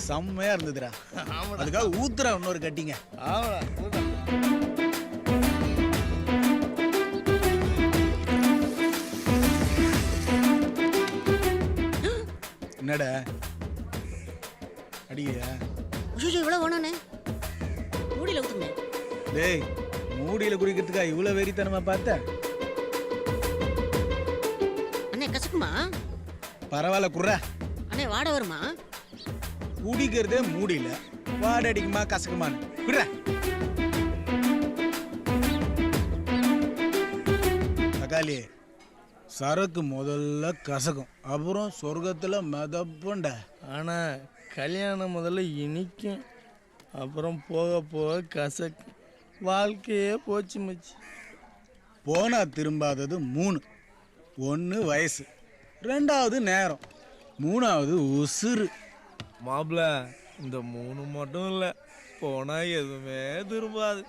செம்மையா இருந்ததுடா. அதுக்காக ஊத்துறா இன்னொரு கட்டிங்க. என்னடா அடியா? இவ்வளவு வேணும்னே மூடியில ஊத்துங்க. டேய், மூடியில குடிக்கிறதுக்கா இவ்வளவு வெறித்தனமா பார்த்த? அண்ணே கசக்குமா? பரவாயில்ல குர்ரா. அண்ணே வாட வருமா? குடிக்கிறதே மூடியில வாட அடிக்குமா கசக்குமான்னு குர்ரா. தக்காளி, சரக்கு முதல்ல கசக்கும், அப்புறம் சொர்க்கத்துல மிதப்புண்ட. ஆனா கல்யாணம் முதல்ல இனிக்கும், அப்புறம் போக போக கசக்கும். வாழ்க்கையே போச்சு மச்சி. போனா திரும்பாதது 3. 1 வயசு, 2வது நேரம், 3வது உசுறு. மாப்பிள்ள, இந்த 3 மட்டும் இல்லை, போனா எதுவுமே திரும்பாது.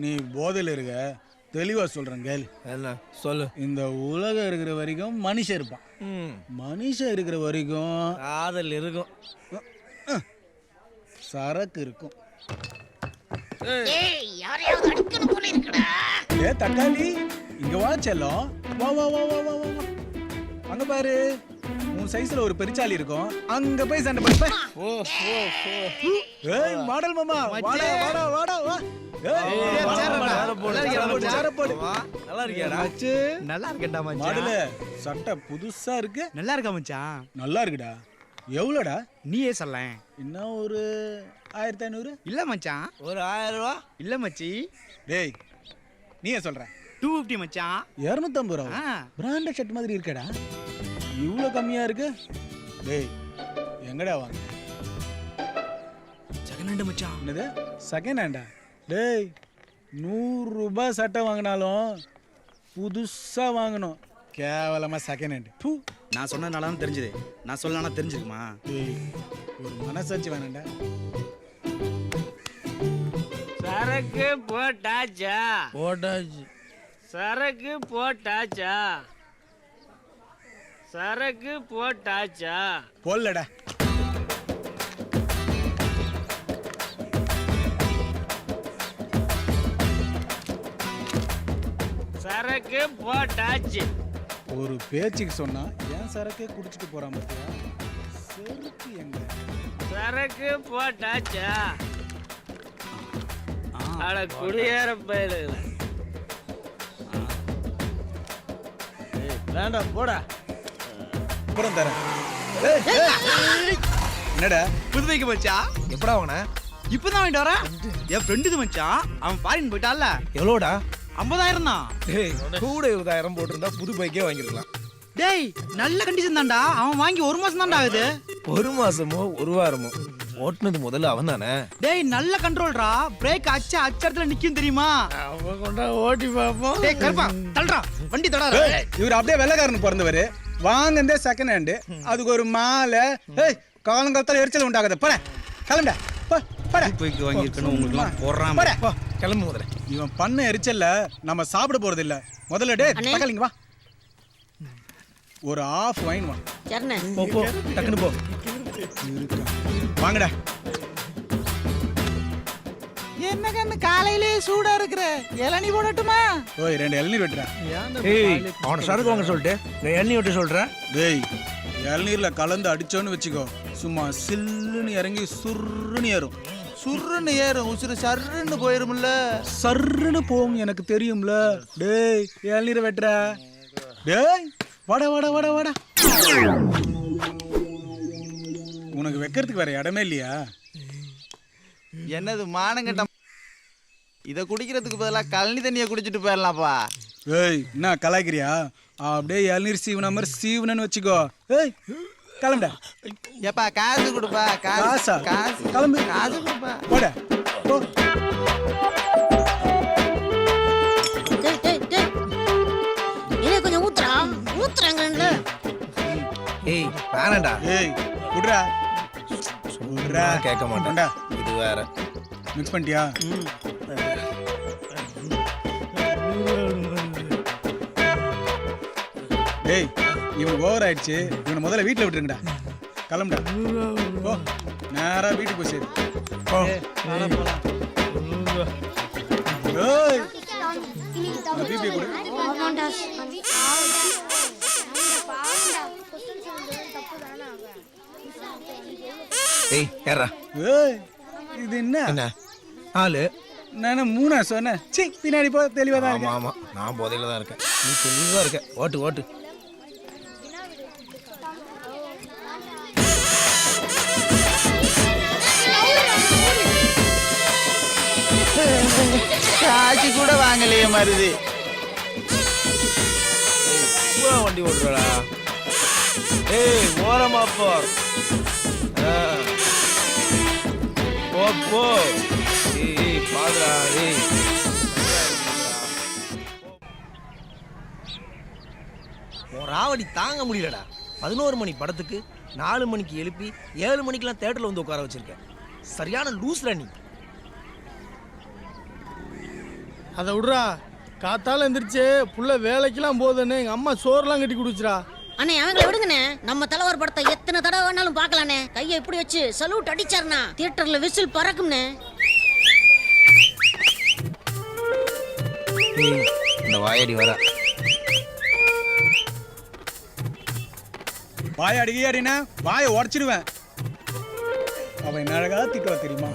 நீ போதையில் இருக்க, தெளிவா சொல்றேன் கேள். என்ன சொல்லு? இந்த உலகம் இருக்கிற வரைக்கும் மனுஷன் இருப்பான். மனுஷன் இருக்கிற வரைக்கும் காதல் இருக்கும், சரக்கு இருக்கும். ஏ தக்காளி, இங்க வா செல்லம். வா வா வா வா வா வா. அங்க பாரு, உன் சைஸ்ல ஒரு பெருச்சாலி இருக்கும், அங்க போய் சண்டை போடுப்ப. ஏய் மாடல் மாமா, வாடா வாடா வாடா வா. நல்லா இருக்கேன்டா மச்சான். மாடல சட்டை புதுசா இருக்கு. நல்லா இருக்கா மச்சான்? நல்லா இருக்குடா. எவ்வளோடா? நீயே சொல்லேன். இன்னும் ஒரு 1500. இல்ல மச்சான், ஒரு 1000 ரூபா. இல்ல மச்சி, டேய் நீயே சொல்ற. 250 மச்சான். 250 ரூபா. பிராண்டட் ஷர்ட் மாதிரி இருக்கடா, இவ்வளோ கம்மியா இருக்கு. டேய் எங்கடா வாங்க? செகண்ட் ஹேண்ட் மச்சான். என்னது செகண்ட் ஹேண்டா? டேய் 100 ரூபாய் சட்டை வாங்கினாலும் புதுசா வாங்கணும், கேவலமா செகண்ட் ஹேண்ட். நான் சொன்னதுனால தான் தெரிஞ்சது, நான் சொல்லனா தெரிஞ்சிருக்குமா? டேய் ஒரு மனசாட்சி வேணாண்டா. சரக்கு போட்டாச்சா? போட்டாச்சு. சரக்கு போட்டாச்சா? சரக்கு போட்டாச்சா? போடலடா. சரக்கு போட்டாச்சு. ஒரு பேச்சுக்கு சொன்னா ஏன் சரக்கே குடிச்சிட்டு போறான் பாத்தியா? செருக்கு எங்க? சரக்கு போட்டாச்சா? அட குடியேற போயிடுல. வேண்டாம் போடா. அப்புறம் தரேன். என்னடா புது பைக் மச்சான். எப்படா வாங்கின? இப்பதான் வாங்கிட்டு வரேன். என் ஃப்ரெண்டுது மச்சான், அவன் ஃபாரின் போயிட்டான்ல. எவ்வளோடா? 50,000 தான். டேய் கூட 20,000 போட்டிருந்தா புது பைக்கே வாங்கிருக்கலாம். டேய் நல்ல கண்டிஷன் தான்டா, அவன் வாங்கி 1 மாசம் தான்டா ஆகுது. 1 மாசமோ 1 வாரமோ ஓட்டுனது முதல்ல அவன் தானே. டேய் நல்ல கண்ட்ரோல்ரா, பிரேக் அச்சத்துல நிக்கும் தெரியுமா? அவன் கொண்டா ஓட்டி பாப்போம். டேய் கருப்பா தள்ளுடா, வண்டி தொடாத. இவர் அப்படியே வெள்ளக்காரனுக்கு பிறந்தவர், வாங்கந்தே செகண்ட் ஹேண்டு, அதுக்கு ஒரு மாலை. ஏய் காலங்காலத்தால எரிச்சல் உண்டாகாத, போட கிளம்புடா. பைக் வாங்கியிருக்கணும் உங்களுக்குலாம் போடுறான். கிளம்பு முதல்ல. இவன் பண்ண எரிச்சல்ல நம்ம சாப்பிட போறது இல்ல. முதல்ல டே தக்காளிங்க வா, ஒரு ஆஃப் வைன் வா. சரணே போ போ, டக்குனு போ. வாங்கடா. என்ன கண்ணு காலையிலே சூடா இருக்கிற, இளநீ போடட்டுமா? ஓய் 2 இளநீர் வெட்டுறா. ஏய் அவன சரக்கு வாங்க சொல்லிட்டு நான் எண்ணெய் விட்டு சொல்றேன். டேய் இளநீர்ல கலந்து அடிச்சோன்னு வச்சுக்கோ, சும்மா சில்லுன்னு இறங்கி சுருன்னு ஏறும். சுருன்னு ஏறும், உசுறு சர்ன்னு போயிரும்ல. சர்ன்னு போகும், எனக்கு தெரியும்ல. டேய் இளநீரை வெட்டுறா. டேய் வாடா வாடா வாடா வாடா. உனக்கு வைக்கிறதுக்கு வேற இடமே இல்லையா? என்னது மானங்கட்ட, இத குடிக்கிறதுக்கு பதிலா கழனி தண்ணியை குடிச்சிட்டு போயிடலாம்ப்பா. ஏய் என்ன கலாய்க்கிறியா? அப்படியே இளநீர் சீவன மாதிரி சீவனன்னு வச்சுக்கோ. ஏய் கிளம்புடா. ஏப்பா காசு கொடுப்பா. காசா? காசு கிளம்பு. காசு கொடுப்பா. போட போ. டேய் டேய் டேய் இதே கொஞ்சம் ஊத்துறாங்கல்ல. ஏய் வேணாம்டா. ஏய் குடுறா குடுறா. கேட்க மாட்டேன்டா. இது வேற. மிக்ஸ் பண்ணிட்டியா? டேய் இவன் ஓவர் ஆயிடுச்சு, இவனை முதல்ல வீட்டில் விட்டுருங்கடா. கிளம்புடா. ஓ நேரா வீட்டுக்கு போய் சரி. சொல்லுங்க. ஏய், அந்த பிபி கொடு. ஏய் ஏறா ஏய், இது என்ன என்ன ஆளு நான் மூணா சொன்னேன். சீ, பின்னாடி போ, தெளிவா தான் ஆமா இருக்கு. ஆமா நான் போதையில தான் இருக்கேன். நீ தெளிவா இருக்க. ஓட்டு ஓட்டு. காசு கூட வாங்கலையே மருது. பூரா வண்டி ஓட்டுறடா. ஏய் ஓரமா போ. போ போ. ஏய் பாதுடா. ஏய் உன் ராவடி தாங்க முடியலடா. 11 மணி படத்துக்கு 4 மணிக்கு எழுப்பி 7 மணிக்கெல்லாம் தேட்டர்ல வந்து உட்கார வச்சிருக்கேன். சரியான லூஸ்ரா நீ. அதை விட்றா, காத்தால எந்திரிச்சு புள்ள வேலைக்கெல்லாம் போகுதுன்னு எங்க அம்மா சோறுலாம் கட்டி குடிச்சுரா. அண்ணே அவங்கள விடுங்கண்ணே. நம்ம தலைவர் படத்தை எத்தனை தடவை வேணாலும் பார்க்கலாண்ணே. கையை இப்படி வச்சு சல்யூட் அடிச்சாருனா தியேட்டர்ல விசில் பறக்கும்ண்ணே. இந்த வாயடி வர வாய அடிக்கையாடினா வாயை உடச்சிடுவேன். அவன் என்ன அழகா திட்டுவா தெரியுமா?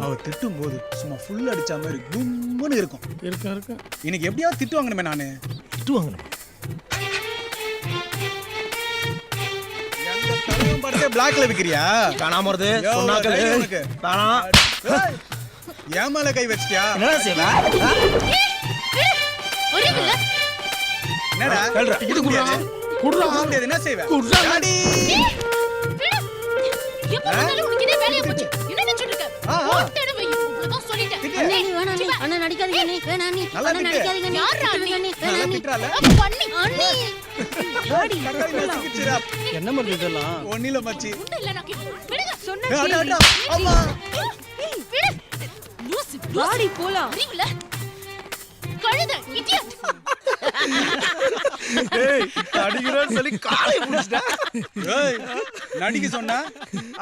அவ திட்டும் போது சும்மா ஃபுல் அடிச்ச மாதிரி கும்முன்னு இருக்கும். இருக்கேன் இன்னைக்கு எப்படியாவது திட்டு வாங்கணுமே நானு. திட்டுவாங்க. எங்க தலைவன் படத்தை பிளாக்ல விக்கிறியா? காணாம வருது யோ, சொன்னாக்கள். தைரியம் உனக்கு. காணாம். ஏய், என் மேல கை வச்சிட்டியா? என்னடா செய்வ? என்னடா கல்றா. இது முடியாது. குடுறா. இது முடியாது. என்ன செய்வ? குடுறா. டாடி. ஆ, ஆ. திட்டு. அண்ணே நீ வேணாம் நீ. அண்ணன் நடிக்காதீங்க நீ. வேணாம் நீ. நல்லா அண்ணன் திட்டு. நடிக்காதீங்க நீ. திட்டுவீங்க நீ. நல்லா வேணாம் நீ. திட்டுறால? அண்ணி. தக்காளி நசுக்கிச்சுடா. என்ன மாதிரி இதெல்லாம்? ஒண்ணில மச்சி. சொன்ன ஏய், அட, அட. அம்மா. வாடி போலாம் கழுத இடியட் ஏய் அடிக்கிறேன்னு சொல்லி காலை புடிச்சிட்டா. ஏய், நடிக்க சொன்னா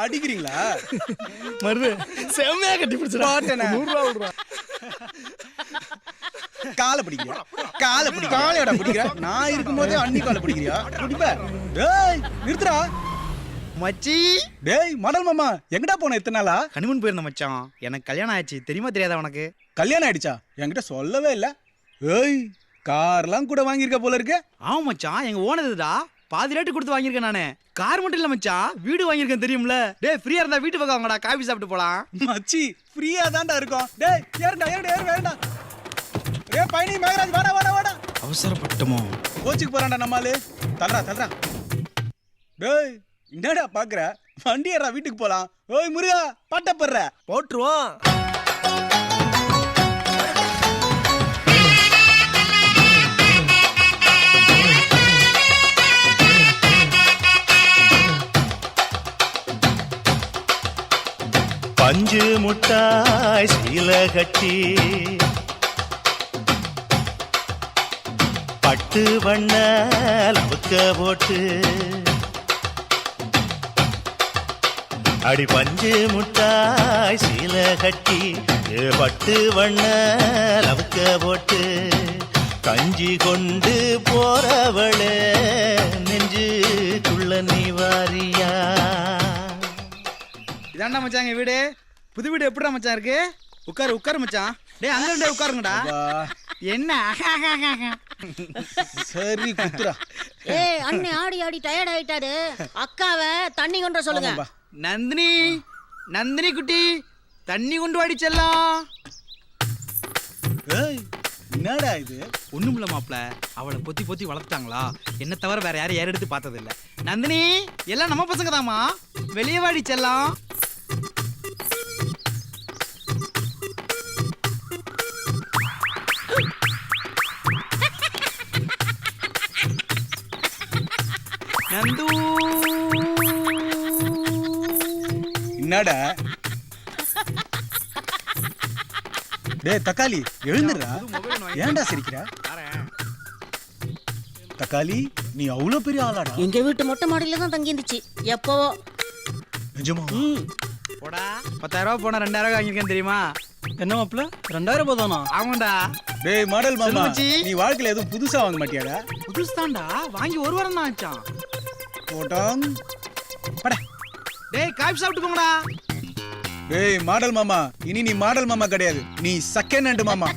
அடிக்கிறீங்களா? மருது செம்மையா கட்டி பிடிச்சிடா. பாட்டேனே. 100 ரூபா விடுறா. காலை பிடிக்கிறியா? காலை பிடி. காலையோட பிடிக்கிற? நான் இருக்கும்போது அண்ணி காலை பிடிக்கிறியா? பிடிப்ப. டேய், நிறுத்துடா. மச்சி டேய், மடல் மாமா, எங்கடா போன இத்தனை நாளா? ஹனிமூன் போயிருந்த மச்சான். எனக்கு கல்யாணம் ஆயிடுச்சு. தெரியுமா தெரியாதா உனக்கு? கல்யாணம் ஆயிடுச்சா? என்கிட்ட சொல்லவே இல்ல. ஏய், கார்லாம் கூட வாங்கியிருக்க போல இருக்கு. ஆமா மச்சான், எங்க ஓனதுடா. பாதி ரேட்டு கொடுத்து வாங்கியிருக்கேன் நானு. கார் மட்டும் இல்ல மச்சான், வீடு வாங்கியிருக்கேன் தெரியும்ல. டேய் ஃப்ரீயா இருந்தா வீட்டு பக்கம் வாங்கடா, காபி சாப்பிட்டு போலாம். மச்சி, ஃப்ரீயா தான்டா இருக்கும். டேய், ஏறுடா ஏறு ஏறு வேண்டா. டேய் பைனி மேகராஜ் வாடா வாடா வாடா. அவசரப்பட்டமோ? கோச்சுக்கு போறான்டா நம்மாலு. தல்றா தல்றா. டேய், என்னடா பாக்குற? வண்டி ஏறா, வீட்டுக்கு போலாம். ஓய் முருகா, பாட்ட போடுற. போட்டுருவோம். பஞ்சு முட்டாய் சீல கட்டி பட்டு வண்ண லவுக்க போட்டு அடி பஞ்சு முட்டாய் சீல கட்டி பட்டு வண்ண லவுக்க போட்டு கஞ்சி கொண்டு போறவளே நெஞ்சுக்குள்ள நீ வாரியா. இதாண்டா மச்சான் எங்க வீடு. புது வீடு எப்படிடா மச்சான் இருக்கு? உட்காரு உட்காரு மச்சான். டேய் அங்க இருந்தே உட்காருங்கடா. என்ன சரி குத்துறா. ஏய் அண்ணே ஆடி ஆடி டயர்ட் ஆயிட்டாரு. அக்காவை தண்ணி கொண்டு வர சொல்லுங்க. ஆமாம்பா. நந்தினி, நந்தினி குட்டி, தண்ணி கொண்டு வாடி செல்லம். ஏய், என்னடா இது? ஒண்ணுமில்ல மாப்ள, அவளை பொத்தி பொத்தி வளர்த்துட்டாங்களா, என்ன தவிர வேற யாரும் எடுத்து பார்த்தது இல்ல. நந்தினி, எல்லாம் நம்ம பசங்க தாமா, வெளியே வாடி செல்லம். நந்து, என்னடா? டேய் தக்காளி, எழுந்துடுறா. ஏன்டா சிரிக்கிற? தக்காளி, நீ அவ்வளவு பெரிய ஆளாடா. எங்க வீட்டு மொட்டை மாடியில தான் தங்கி இருந்துச்சு எப்பவோ. நிஜமா? போடா 10,000 ரூபா போனா 2,000 வாங்கியிருக்கேன் தெரியுமா? என்ன மாப்பிள்ள 2000 போதானா? ஆமாண்டா. டேய் மாடல் மாமா, சொல்லு மச்சி. நீ வாழ்க்கையில எதுவும் புதுசா வாங்க மாட்டியாடா? புதுசுதான்டா, வாங்கி 1 வாரம் தான் ஆச்சான். போட்டாங் பட டேய் காபி சாப்பிட்டு போங்கடா. டேய் மாடல் மாமா, இனி நீ மாடல் மாமா கிடையாது, நீ செகண்ட் ஹேண்ட் மாமா.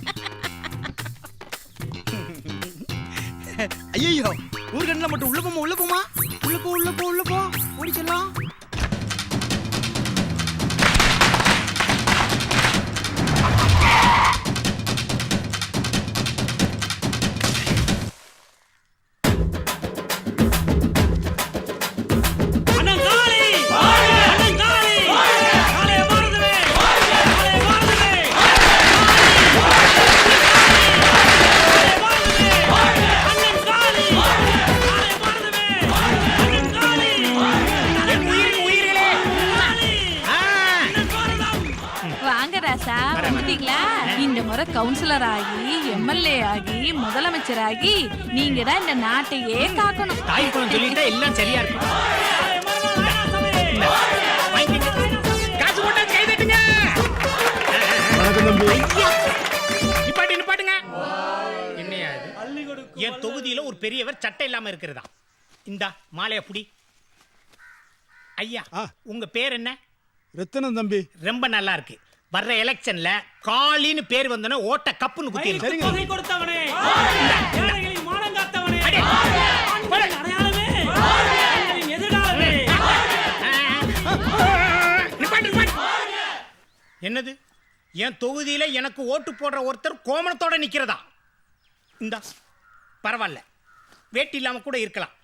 ஐயோ ஊர்கண்ணில் மட்டும் உள்ள போமா உள்ள போ ஓடிச்சலாம். இந்த முறை கவுன்சிலர் ஆகி எம்எல்ஏ ஆகி முதலமைச்சர் ஆகி நீங்க தான் இந்த நாட்டையே காக்கணும். தாய்க்குளம் சொல்லிட்டா எல்லாம் சரியா இருக்கும். காசு போட்டா கை தட்டுங்க. நிப்பாட்டுங்க. என்னையா இது? என் தொகுதியில ஒரு பெரியவர் சட்டை இல்லாம இருக்கிறதா? இந்தா மாலையா புடி. ஐயா உங்க பேர் என்ன? ரத்தனம் தம்பி. ரொம்ப நல்லா இருக்கு. வர்ற எலெக்ஷன்ல காலின்னு பேர் வந்தன ஓட்ட கப்புன்னு குத்தி இருக்கு. தொகை கொடுத்தவனே, ஏழைகளின் மானம் காத்தவனே, அடையாளமே, எங்களின் எதிராளமே. என்னது? என் தொகுதியில எனக்கு ஓட்டு போடுற ஒருத்தர் கோமணத்தோட நிக்கிறதா? இந்த பரவாயில்ல, வேட்டி இல்லாம கூட இருக்கலாம்.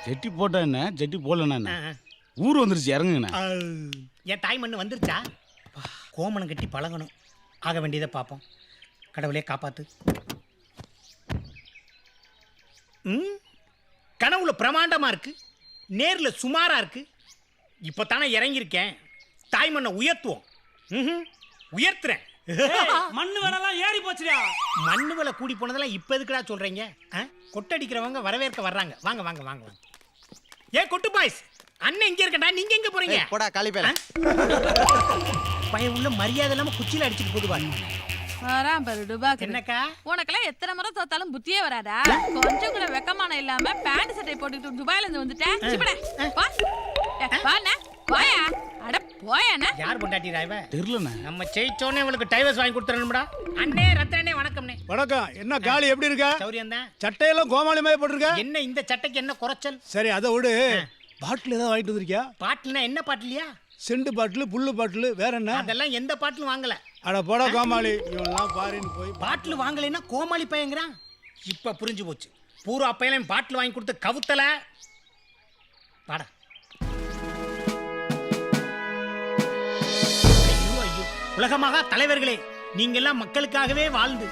ஜெட்டி போட்டா என்ன, ஜெட்டி போடலன்னா என்ன? ஊர் வந்துருச்சு, இறங்குங்கண்ணா. என் தாய் மண்ணு வந்துருச்சா? கோமணம் கட்டி பழகணும். ஆக வேண்டியதை பார்ப்போம். கடவுளே காப்பாத்து. கனவுல பிரமாண்டமா இருக்கு, நேர்ல சுமாரா இருக்கு. இப்பதானே இறங்கியிருக்கேன். தாய் மண்ணை உயர்த்துவோம். உயர்த்துறேன். மண்ணு விலைலாம் ஏறி போச்சுடா. மண்ணு விலை கூடி போனதெல்லாம் இப்ப எதுக்குடா சொல்றீங்க? கொட்டடிக்கிறவங்க வரவேற்க வர்றாங்க. வாங்க வாங்க வாங்க வாங்க. ஏன் கொட்டு பாய்ஸ், அண்ணன் இங்க இருக்கடா, நீங்க எங்க போறீங்க? போடா காலி பேர. பையன் உள்ள மரியாதை இல்லாம குச்சில அடிச்சிட்டு போடுவாங்க. வரான் பாரு டுபாக்கு. என்னக்கா உனக்கெல்லாம் எத்தனை முறை தோத்தாலும் புத்தியே வராதா? கொஞ்சம் கூட வெக்கமான இல்லாம பேண்ட் சட்டை போட்டுக்கிட்டு துபாயில இருந்து வந்துட்டேன். சிப்படா வா. வாண்ணா போயா. அட போயாண்ணா. யார் பொண்டாட்டி ராய்வ? தெரியலண்ணா. நம்ம ஜெயிச்சோனே உங்களுக்கு டைவர்ஸ் வாங்கி கொடுத்துறணும்டா. அண்ணே ரத்தனே வணக்கம்னே. வணக்கம். என்ன காலி எப்படி இருக்க? சௌரியம் தான். சட்டையெல்லாம் கோமாளி மாதிரி போட்டிருக்க. என்ன இந்த சட்டைக்கு என்ன குறைச்சல்? சரி அதை விடு. பாட்டில் ஏதாவது வாங்கிட்டு வந்திருக்கியா? பாட்டில்னா என்ன பாட்டிலியா? செண்டு பாட்டில், புல்லு பாட்டில், வேற என்ன? அதெல்லாம் எந்த பாட்டிலும் வாங்கல. அட போட கோமாளி, இவன்லாம் பாரின்னு போய் பாட்டில் வாங்கலைன்னா கோமாளி பையங்கிறான். இப்ப புரிஞ்சு போச்சு. பூரா பையனையும் பாட்டில் வாங்கி கொடுத்து கவுத்தல. பாடா. ஐயோ ஐயோ, உலகமாக தலைவர்களே, நீங்க எல்லாம் மக்களுக்காகவே வாழ்ந்து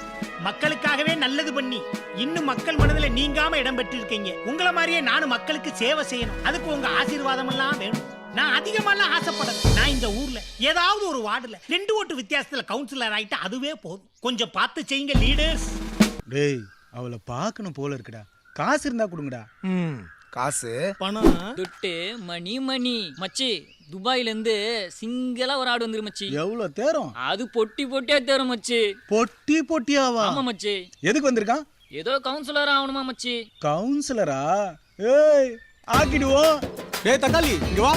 மக்களுக்காகவே நல்லது பண்ணி இன்னும் மக்கள் மனதில் நீங்காம இடம் பெற்றிருக்கீங்க. உங்களை மாதிரியே நானும் மக்களுக்கு சேவை செய்யணும். அதுக்கு உங்க ஆசீர்வாதம் எல்லாம் வேணும். நான் அதிகமாலாம் ஆசைப்படல. நான் இந்த ஊர்ல ஏதாவது ஒரு வார்டுல 2 ஓட்டு வித்தியாசத்துல கவுன்சிலர் ஆயிட்டா அதுவே போதும். கொஞ்சம் பார்த்து செய்யுங்க லீடர்ஸ். டேய் அவளை பார்க்கணும் போல இருக்குடா. காசு இருந்தா கொடுங்கடா. காசு பணம் துட்டு மணி மச்சி. துபாயில இருந்து சிங்கிளா ஒரு ஆடு வந்துரு மச்சி. எவ்வளவு தேரும்? அது பொட்டியா தேரும் மச்சி. பொட்டியாவா? ஆமா மச்சி. எதுக்கு வந்திருக்கான்? ஏதோ கவுன்சிலர் ஆகணுமா மச்சி. கவுன்சிலரா? ஏய் ஆக்கிடுவோம். டேய் தக்காளி இங்க வா.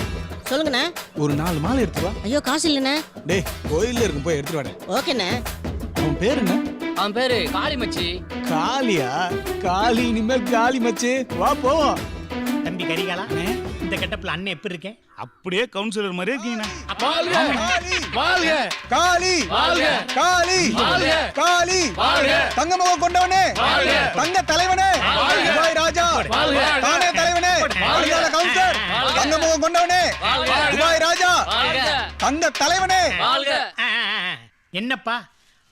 சொல்லுங்கண்ணே. ஒரு 4 மாலை எடுத்து வா. ஐயோ காசு இல்லைண்ணே. டேய் கோயில்ல இருக்கும், போய் எடுத்துட்டு வாடே. ஓகேண்ணே. உன் பேர் என்ன? அவன் பேரு காளி மச்சி. காளியா? காளி இனிமேல் காளி மச்சி. வா போவோம். தம்பி கரிகாலா, இந்த கெட்டப்ல அண்ணன் எப்படி இருக்கேன்? அப்படியே கவுன்சிலர் மாதிரி இருக்கீங்கண்ணா. வாழ்க வாழ்க காளி வாழ்க காளி வாழ்க காளி வாழ்க தங்கமுகம் கொண்டவனே வாழ்க தங்க தலைவனே வாழ்க துபாய் ராஜா வாழ்க தானே தலைவனே வாழ்க கவுன்சிலர் தங்கமுகம் கொண்டவனே துபாய் ராஜா தங்க தலைவனே வாழ்க. என்னப்பா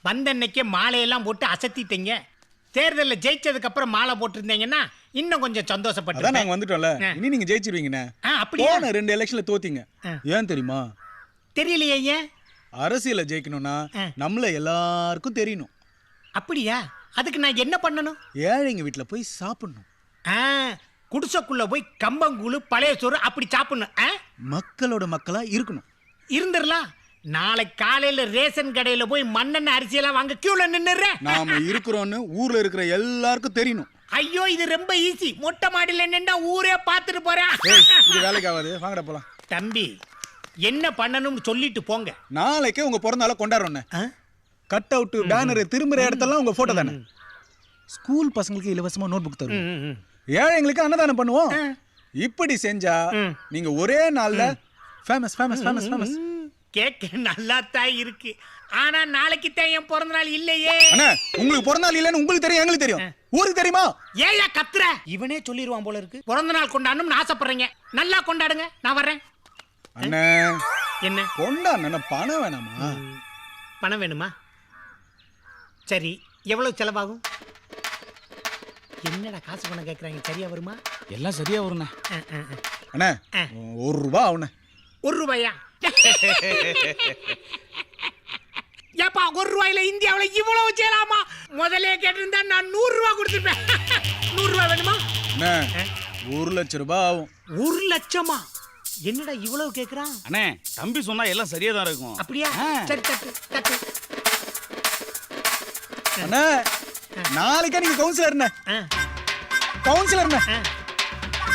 வந்த அன்னைக்கே மாலையெல்லாம் போட்டு அசத்திட்டீங்க. தேர்தலில் ஜெயிச்சதுக்கு அப்புறம் மாலை போட்டிருந்தீங்கன்னா இன்னும் கொஞ்சம் அதான் சந்தோஷப்பட்டு. நாங்க வந்துட்டோம்ல. இனி நீங்க ஜெயிச்சிருவீங்கண்ணே. அப்படியா? போன 2 எலெக்ஷன்ல தோத்தீங்க. ஏன் தெரியுமா? தெரியலையே. ஏன்? அரசியல ஜெயிக்கணும்னா நம்மள எல்லாருக்கும் தெரியணும். அப்படியா? அதுக்கு நான் என்ன பண்ணணும்? ஏழைங்க வீட்டுல போய் சாப்பிடணும். ஆ, குடிசைக்குள்ள போய் கம்பங்கூழு பழைய சோறு அப்படி சாப்பிடணும். ஆ? மக்களோட மக்களா இருக்கணும். இருந்துடலாம். நாளை காலையில ரேஷன் கடையில போய் மண்ணெண்ணெய் அரிசியெல்லாம் வாங்க கியூல நின்னுறேன். நாம இருக்கிறோன்னு ஊர்ல இருக்கிற எல்லாருக்கும் தெரியணும். ஐயோ, இது ரொம்ப ஈஸி. மொட்டை மாடியில நின்னா ஊரே பார்த்துட்டு போறேன். ஏய், இது வேலைக்கு ஆகாது, வாங்கடா போலாம். தம்பி, என்ன பண்ணணும்னு சொல்லிட்டு போங்க. நாளைக்கே உங்க பிறந்த நாளை கொண்டாடுறோம். கட் அவுட் பேனர் திரும்புற இடத்தெல்லாம் உங்க போட்டோ தானே. ஸ்கூல் பசங்களுக்கு இலவசமா நோட் புக் தருவோம். ஏழைங்களுக்கு அன்னதானம் பண்ணுவோம். இப்படி செஞ்சா நீங்க ஒரே நாள்ல ஃபேமஸ் ஃபேமஸ் ஃபேமஸ் ஃபேமஸ். கேட்க நல்லா தான் இருக்கு. ஆனா நாளைக்கு தான் என் பிறந்த நாள் இல்லையே. அண்ணா, உங்களுக்கு பிறந்த நாள் இல்லைன்னு உங்களுக்கு தெரியும், எங்களுக்கு தெரியும். ஊருக்கு தெரியுமா? ஏயா கத்துற? இவனே சொல்லிடுவான் போல இருக்கு. பிறந்த நாள் கொண்டாடணும்னு ஆசைப்படுறீங்க, நல்லா கொண்டாடுங்க. நான் வர்றேன். அண்ணா, என்ன கொண்டாடுன பணம் வேணாமா? பணம் வேணுமா? சரி, எவ்வளவு செலவாகும்? என்னடா காசு பணம் கேட்கறாங்க, சரியா வருமா? எல்லாம் சரியா வருண்ணே. அண்ணா, ₹1 ஆகுண்ணே. ₹1? ஏப்பா, ₹1 இந்தியாவுல இவ்வளவு செய்யலாமா? முதல்ல கேட்டிருந்தா நான் ₹100 கொடுத்துருப்பேன். ₹100 வேணுமா? அண்ணா, ₹1,00,000 ஆகும். 1 லட்சமா? என்னடா இவ்வளவு கேக்குறான்? அண்ணே, தம்பி சொன்னா எல்லாம் சரியா தான் இருக்கும். அப்படியா? சரி, தட்டு தட்டு. அண்ணா, நாளைக்கே நீங்க கவுன்சிலர்ண்ணே. ஆ, கவுன்சிலர்ண்ணே.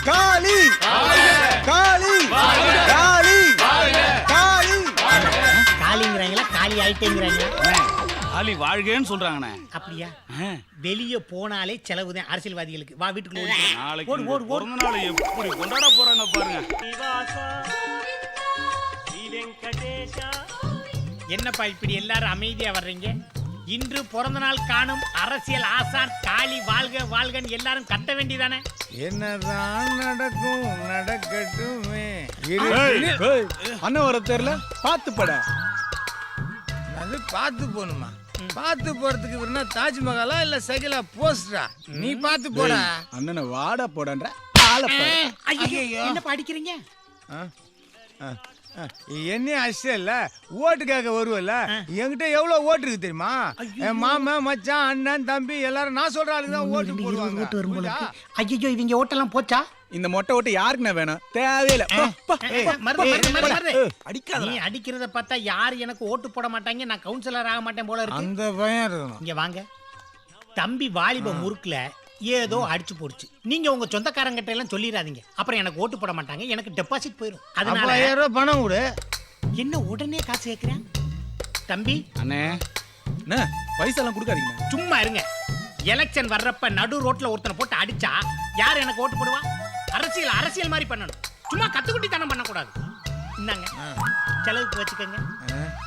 காளி காளி காளி காளி. காலிங்கிறாங்களா, காலி ஆயிட்டேங்கிறாங்களா? ஆலி வாழ்கேன்னு சொல்றாங்கண்ணே. அப்படியா? வெளியே போனாலே செலவுதான் அரசியல்வாதிகளுக்கு. வா, வீட்டுக்குள்ள ஓடிக்கலாம். நாளைக்கு ஓடு ஓடு ஓடு. பிறந்த நாள் எப்படி கொண்டாட போறாங்க பாருங்க. என்னப்பா இப்படி எல்லாரும் அமைதியா வர்றீங்க? இன்று பிறந்த நாள் காணும் அரசியல் ஆசான் காளி வாழ்க வாழ்கன்னு எல்லாரும் கத்த வேண்டியதானே? என்னதான் நடக்கும் நடக்கட்டுமே. அண்ணன் வர தெரியல, பார்த்து பட. அது பார்த்து போகணுமா? பார்த்து போறதுக்கு வேணா தாஜ்மஹாலா இல்ல சகிலா போஸ்டா? நீ பார்த்து போடா. அண்ணனை வாடா போடன்ற. ஐயோ, என்ன படிக்கிறீங்க? என்ன அஷ்டம் ஓட்டு கேட்க வருவல்ல, என்கிட்ட எவ்வளவு ஓட்டு இருக்கு தெரியுமா? என் மாமன், மச்சான், அண்ணன், தம்பி எல்லாரும் நான் சொல்ற ஆளுக்கு தான் ஓட்டு போடுவாங்க. ஐயோ, இவங்க ஓட்டெல்லாம் போச்சா? இந்த மொட்டை ஓட்டு யாருக்குண்ணே வேணும்? தேவையில்ல. நீ அடிக்கிறத பார்த்தா யாரு எனக்கு ஓட்டு போட மாட்டாங்க, நான் கவுன்சிலர் ஆக மாட்டேன் போல இருக்கு. அந்த பயம் இருக்கணும். இங்க வாங்க. தம்பி வாலிப முறுக்குல ஏதோ அடிச்சு போடுச்சு. நீங்க உங்க சொந்தக்காரங்கிட்ட எல்லாம் சொல்லிடாதீங்க, அப்புறம் எனக்கு ஓட்டு போட மாட்டாங்க, எனக்கு டெபாசிட் போயிடும். அதனால 5000 ரூபாய் பணம் கொடு. என்ன உடனே காசு கேட்கிறேன்? தம்பி, அண்ணே, அண்ணா, பைசெல்லாம் கொடுக்காதீங்க. சும்மா இருங்க. எலெக்ஷன் வர்றப்ப நடு ரோட்ல ஒருத்தனை போட்டு அடிச்சா யார் எனக்கு ஓட்டு போடுவா? அரசியல் அரசியல் மாதிரி பண்ணணும். சும்மா கத்துக்குட்டி தனம் பண்ணக்கூடாது. இந்தாங்க, செலவுக்கு வச்சுக்கோங்க.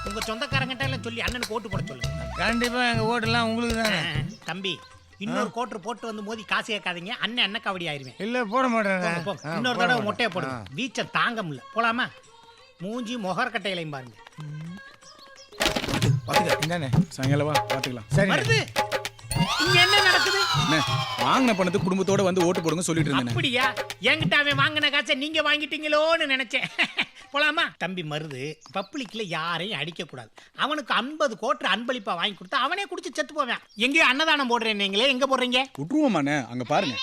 உங்க சொந்தக்காரங்கிட்ட எல்லாம் சொல்லி அண்ணனுக்கு ஓட்டு போட சொல்லுங்க. கண்டிப்பா எங்க ஓட்டு எல்லாம் உங்களுக்கு தானே. தம்பி, இன்னொரு கோட்டர் போட்டு வந்து மோதி காசு கேட்காதீங்க. அண்ணன் அண்ணன் கபடி ஆயிருவேன். இல்ல போட மாட்டேன். இன்னொரு தடவை மொட்டையை போடுங்க. வீச்சம் தாங்க முடியல. போலாமா? மூஞ்சி முகர்கட்டையிலையும் பாருங்க. சாயங்காலமா பாத்துக்கலாம். சரி, வருது. இங்க என்ன நடக்குது? வாங்கின பணத்துக்கு குடும்பத்தோட வந்து ஓட்டு போடுங்க சொல்லிட்டு இருந்தேன். அப்படியா? என்கிட்ட அவன் வாங்கின காசை நீங்க வாங்கிட்டீங்களோன்னு நினைச்சேன். போலாமா? தம்பி மருது, பப்ளிக்ல யாரையும் அடிக்க கூடாது. அவனுக்கு 50 கோட்டு அன்பளிப்பா வாங்கி கொடுத்தா அவனே குடிச்சு செத்து போவான். எங்கேயோ அன்னதானம் போடுறேன், நீங்களே எங்க போடுறீங்க? விட்டுருவோமாண்ணே, அங்க பாருங்க.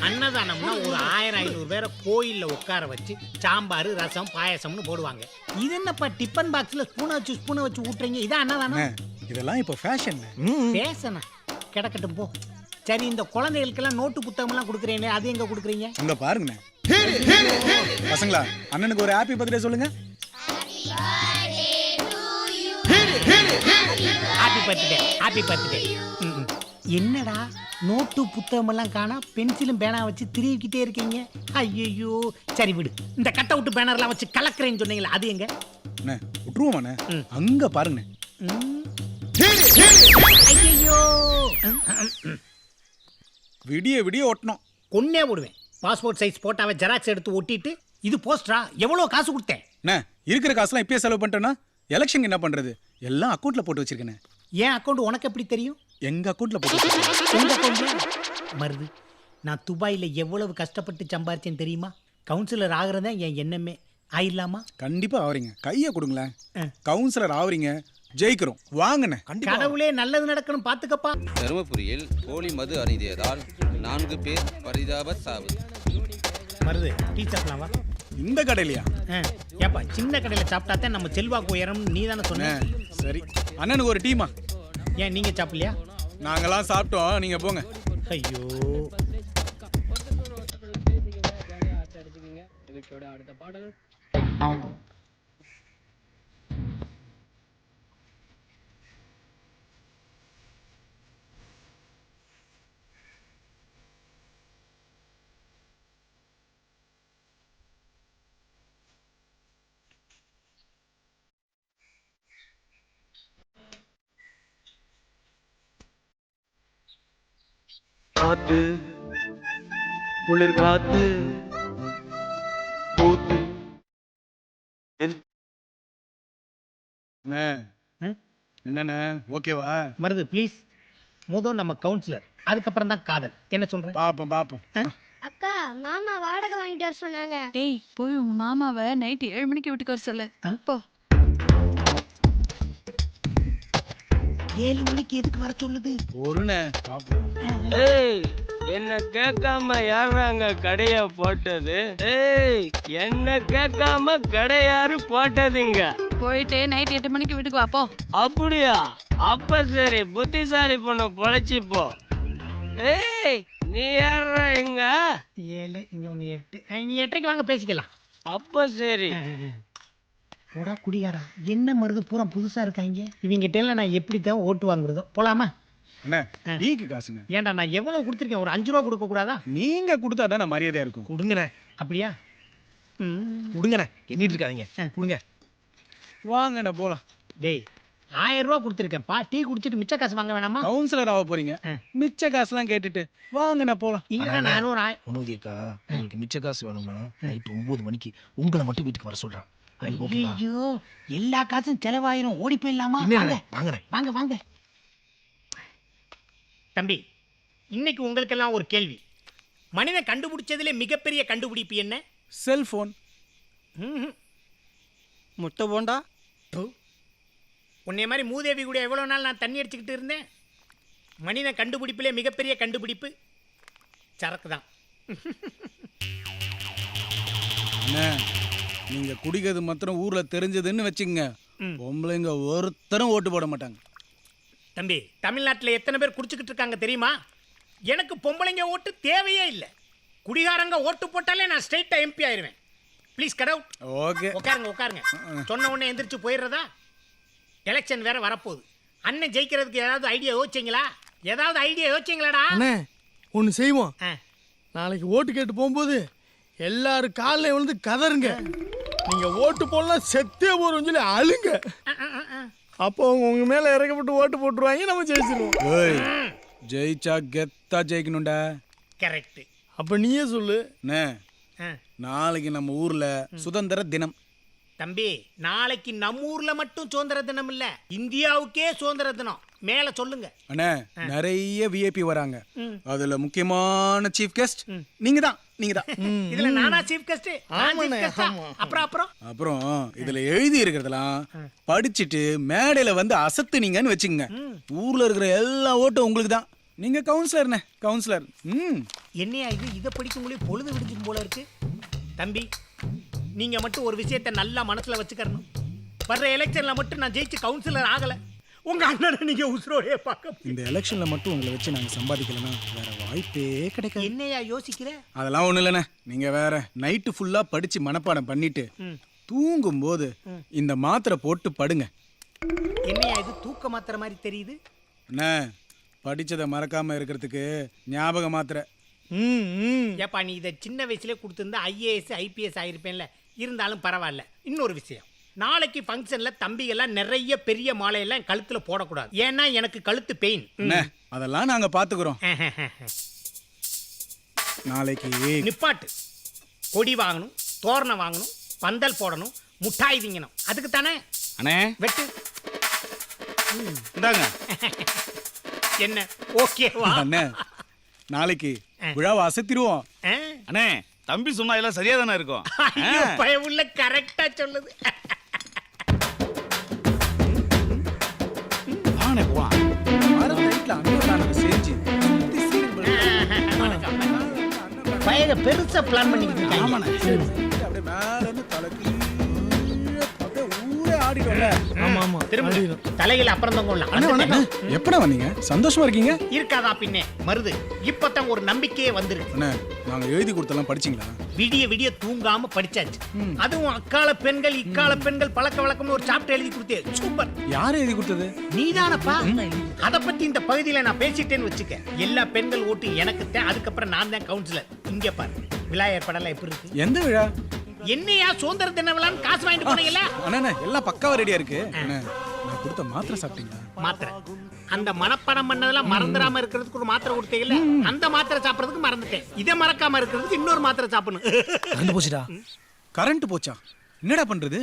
அன்னதானம்னா ஒரு 1000-500 பேரை கோயில்ல உட்கார வச்சு சாம்பார், ரசம், பாயசம்னு போடுவாங்க. இது என்னப்பா டிஃபன் பாக்ஸ்ல ஸ்பூனை வச்சு ஊட்டுறீங்க? இதான் அன்னதானம்? இதெல்லாம் இப்ப ஃபேஷன். பேசனா கிடக்கட்டும் போ. சரி, இந்த குழந்தைகளுக்கெல்லாம் நோட்டு புத்தகம் எல்லாம் கொடுக்குறீங்க, அது எங்க கொடுக்குறீங்க? அங்க பாருங்க. பசங்களா, அண்ணனுக்கு ஒரு ஹாப்பி பர்த்டே சொல்லுங்க. Happy birthday, happy birthday. என்னடா நோட்டு புத்தகம் எல்லாம் காணா, பென்சிலும் பேனா வச்சு திருவிக்கிட்டே இருக்கீங்க. ஐயோ, சரி விடு. இந்த கட் அவுட் பேனர்லாம் வச்சு கலக்குறேன்னு சொன்னீங்களா, அது எங்க? விட்டுருவோமாண்ணே, அங்க பாருங்க. ஐயோ, விடிய விடிய ஒட்டணும். கொன்னே போடுவேன். பாஸ்போர்ட் சைஸ் போட்டாவை ஜெராக்ஸ் எடுத்து ஒட்டிட்டு, இது போஸ்டரா? எவ்வளவு காசு கொடுத்தேன்? இருக்கிற காசுலாம் இப்பயே செலவு பண்ணிட்டேன்னா எலெக்ஷன் என்ன பண்றது? எல்லாம் அக்கௌண்ட்ல போட்டு வச்சிருக்கேன். என் அக்கௌண்ட் உனக்கு எப்படி தெரியும்? எங்க அக்கௌண்ட்ல போட்டு. மருது, நான் துபாயில எவ்வளவு கஷ்டப்பட்டு சம்பாரிச்சேன்னு தெரியுமா? கவுன்சிலர் ஆகிறதா என் எண்ணமே. ஆயிடலாமா? கண்டிப்பா ஆவறீங்க. கையை கொடுங்களேன். கவுன்சிலர் ஆவறீங்க, ஜெயிக்கிறோம். வாங்கண்ணே. கடவுளே நல்லது நடக்கணும் பாத்துக்கப்பா. தருமபுரியில் போலி மது அருந்தியதால் 4 பேர் பரிதாப சாவு. மருது டீ சாப்பிடலாம் வா. இந்த கடையிலையா? ஏப்பா சின்ன கடையில சாப்பிட்டா தான் நம்ம செல்வாக்கு உயரம், நீ தானே சொன்ன. சரி, அண்ணனுக்கு ஒரு டீமா. ஏன் நீங்க சாப்பிடலையா? நாங்கெல்லாம் சாப்பிட்டோம், நீங்க போங்க. ஐயோ காத்து குளிர் காத்து பூத்து என்னண்ணே, ஓகேவா? மருது ப்ளீஸ். முதல் நம்ம கவுன்சிலர், அதுக்கப்புறம் தான் காதல். என்ன சொல்ற? பாப்போம் பாப்போம். அக்கா மாமா வாடகை வாங்கிட்டு வர சொன்னாங்க. டேய் போய் உங்க மாமாவை நைட் 7 மணிக்கு வீட்டுக்கு வர சொல்லு. போ. 7 மணிக்கு எதுக்கு வர சொல்லுது? ஒருண்ணே பாப்போம். ஏய், என்ன கேட்காம யாராங்க கடைய போட்டது? ஏய், என்ன கேட்காம கடை யாரு போட்டதுங்க? போயிட்டு நைட் 8 மணிக்கு வீட்டுக்கு வா போ. அப்படியா? அப்ப சரி, புத்திசாலி பொண்ணு பொழைச்சி போ. ஏய், நீ யாரா இங்க? 7 இங்க 8. நீ 8க்கு வாங்க பேசிக்கலாம். அப்ப சரி. போடா குடியாரா, என்ன மருது பூரா புதுசா இருக்காங்க. இவங்கிட்ட எல்லாம் நான் எப்படி தான் ஓட்டு வாங்குறதோ. போலாமா? அண்ணே, டீக்கு காசுங்க. ஏன்டா நான் எவ்வளவு கொடுத்துருக்கேன்? ஒரு 5 ரூபா கொடுக்க கூடாதா? நீங்க கொடுத்தாதான் நான் மரியாதையா இருக்கும். கொடுங்கண்ணே. அப்படியா? கொடுங்கண்ணே, எண்ணிட்டு இருக்காதீங்க. கொடுங்க. வாங்கண்ணே போலாம். டேய் 1000 ரூபா கொடுத்துருக்கேன்ப்பா. டீ குடிச்சிட்டு மிச்ச காசு வாங்க வேணாமா? கவுன்சிலர் ஆக போறீங்க, மிச்ச காசுலாம் கேட்டுட்டு வாங்கண்ணே போலாம். இல்ல நானும் ஒரு உனவுதியக்கா, உங்களுக்கு மிச்ச காசு வேணுமா? நைட்டு 9 மணிக்கு உங்களை மட்டும் வீட்டுக்கு வர சொல்றேன். ஐயோ, எல்லா காசும் செலவாயிரும். ஓடி போயிடலாமா? வாங்கண்ணே. வாங்க வாங்க. தம்பி, இன்னைக்கு உங்களுக்கெல்லாம் ஒரு கேள்வி. மனிதன் கண்டுபிடிச்சதுல மிகப்பெரிய கண்டுபிடிப்பு என்ன? செல்போன். முட்டை போண்டா. உன்னை மாதிரி மூதேவி கூட எவ்வளோ நாள் நான் தண்ணி அடிச்சுக்கிட்டு இருந்தேன். மனிதன் கண்டுபிடிப்பிலே மிகப்பெரிய கண்டுபிடிப்பு சரக்கு தான். அண்ணே, நீங்க குடிக்கிறது மாத்திரம் ஊர்ல தெரிஞ்சதுன்னு வச்சுக்கங்க, பொம்பளைங்க ஒருத்தரும் ஓட்டு போட மாட்டாங்க. தம்பி, தமிழ்நாட்டில் எத்தனை பேர் குடிச்சுக்கிட்டு இருக்காங்க தெரியுமா? எனக்கு பொம்பளைங்க ஓட்டு தேவையே இல்லை. குடிகாரங்க ஓட்டு போட்டாலே நான் ஸ்ட்ரெயிட்டாக எம்பி ஆயிடுவேன். ப்ளீஸ் கடவுட். ஓகே, உட்காருங்க உட்காருங்க. சொன்ன உடனே எந்திரிச்சு போயிடுறதா? எலெக்ஷன் வேற வரப்போகுது. அண்ணன் ஜெயிக்கிறதுக்கு ஏதாவது ஐடியா யோசிச்சிங்களா? ஏதாவது ஐடியா யோசிச்சிங்களாடா? அண்ணே, ஒன்று செய்வோம். நாளைக்கு ஓட்டு கேட்டு போகும்போது எல்லாரும் காலைல வந்து கதருங்க. நீங்க ஓட்டு போடலாம் செத்தே போறோம்னு சொல்லி அழுங்க. அப்போ உங்க மேல இறக்கப்பட்டு ஓட்டு போட்டுருவாங்க, நம்ம ஜெயிச்சிருவோம். ஏய், ஜெயிச்சா கெத்தா ஜெயிக்கணும்டா. கரெக்ட். அப்ப நீயே சொல்லு. அண்ணே, நாளைக்கு நம்ம ஊர்ல சுதந்திர தினம். தம்பி, நாளைக்கு நம்ம ஊர்ல மட்டும் சுதந்திர தினம் இல்ல, இந்தியாவுக்கே சுதந்திர தினம். மேல சொல்லுங்க. அண்ணே, நிறைய விஐபி வராங்க. அதுல முக்கியமான சீஃப் கெஸ்ட் நீங்க தான். இதுல நானா சீஃப் கெஸ்ட்? அப்புறம் இதுல எழுதி இருக்கிறதெல்லாம் படிச்சுட்டு மேடையில வந்து அசத்துனீங்கன்னு வச்சுங்க, ஊர்ல இருக்கிற எல்லா ஓட்டும் உங்களுக்கு தான். நீங்க கவுன்சிலர்ண்ணே, கவுன்சிலர். என்னையா இது? இதை படிக்கும்போது பொழுது விடுஞ்சும் போல இருக்கு. தம்பி, நீங்க மட்டும் ஒரு விஷயத்தை நல்லா மனசுல வச்சுக்கணும். வர்ற எலெக்ஷன்ல மட்டும் நான் ஜெயிச்சு கவுன்சிலர் ஆகல, உங்க அண்ணனை நீங்க உசுரோடே பார்க்க. இந்த எலெக்ஷன்ல மட்டும் உங்களை வச்சு நாங்க சம்பாதிக்கலன்னா வேற வாய்ப்பே கிடைக்காது. என்னையா யோசிக்கிற? அதெல்லாம் ஒண்ணு இல்லைண்ணே. நீங்க வேற நைட்டு ஃபுல்லா படிச்சு மனப்பாடம் பண்ணிட்டு தூங்கும் போது இந்த மாத்திரை போட்டு படுங்க. என்னையா இது தூக்க மாத்திரை மாதிரி தெரியுது? அண்ணே, படிச்சதை மறக்காம இருக்கிறதுக்கு ஞாபக மாத்திரை. ஏப்பா, நீ இதை சின்ன வயசுல கொடுத்துருந்தா IAS IPS ஆயிருப்பேன்ல. இருந்தாலும் பரவாயில்ல. இன்னொரு விஷயம், நாளைக்கு ஃபங்க்ஷன்ல தம்பிகள்லாம் நிறைய பெரிய மாலையெல்லாம் கழுத்துல போடக்கூடாது. ஏன்னா எனக்கு கழுத்து பெயின். அதெல்லாம் நாங்க பாத்துக்கிறோம். நாளைக்கு நிப்பாட்டு. கொடி வாங்கணும், தோரணம் வாங்கணும், பந்தல் போடணும், முட்டாய் திங்கணும். அதுக்கு தானே அண்ணே வெட்டு. இந்தாங்க. என்ன ஓகேவா? அண்ணே, நாளைக்கு விழாவை அசத்திடுவோம். அண்ணே, தம்பி சொன்னா எல்லாம் சரியா தானே இருக்கும். ஐயோ, பயமுள்ள கரெக்டா சொல்லுது. வாணே போலாம். வர நைட்ல அண்ணன் செஞ்சு பயக பெருசா பிளான் பண்ணிக்கிட்டு இருக்காங்க. ஆமாண்ணே. அப்படியே மேல இருந்து தலைக்கு அப்படியே ஊரே ஆடிடும்ல. ஆமா ஆமா திரும்ப தலையில அப்புறம் தான் கொள்ளலாம். அண்ணே வணக்கம். எப்படா வந்தீங்க? சந்தோஷமா இருக்கீங்க? இருக்காதா பின்னே மருது. இப்பதான் ஒரு நம்பிக்கையே வந்திருக்கு. அண்ணே நாங்க எழுதி கொடுத்தெல்லாம் படிச்சீங்களா? விடிய விடிய தூங்காம படிச்சாச்சு. அதுவும் அக்கால பெண்கள் இக்கால பெண்கள் பழக்க வழக்கம்னு ஒரு சாப்டர் எழுதி கொடுத்தே. சூப்பர். யாரு எழுதி கொடுத்தது? நீதானப்பா. அத பத்தி இந்த பகுதியில நான் பேசிட்டேன்னு வச்சுக்க. எல்லா பெண்கள் ஓட்டு எனக்கு தான். அதுக்கப்புறம் நான் தான் கவுன்சிலர். இங்க பாரு விழா ஏற்பாடெல்லாம் எப்படி இருக்கு? எந்த விழா? என்னையா சுதந்திர தின விழான்னு காசு வாங்கிட்டு போனீங்கல்ல? அண்ணே எல்லாம் பக்காவா ரெடியா இருக்கு. அண்ணே நான் கொடுத்த மாத்திரை சாப்பிட்டீங்களா? மாத்திரை அந்த மனப்பாடம் பண்ணதெல்லாம் மறந்துடாம இருக்கிறதுக்கு ஒரு மாத்திரை கொடுத்தீங்கல்ல, அந்த மாத்திரை சாப்பிடுறதுக்கு மறந்துட்டேன். இதை மறக்காம இருக்கிறதுக்கு இன்னொரு மாத்திரை சாப்பிடணும். கரண்ட் போச்சுடா. கரண்ட் போச்சா? என்னடா பண்றது?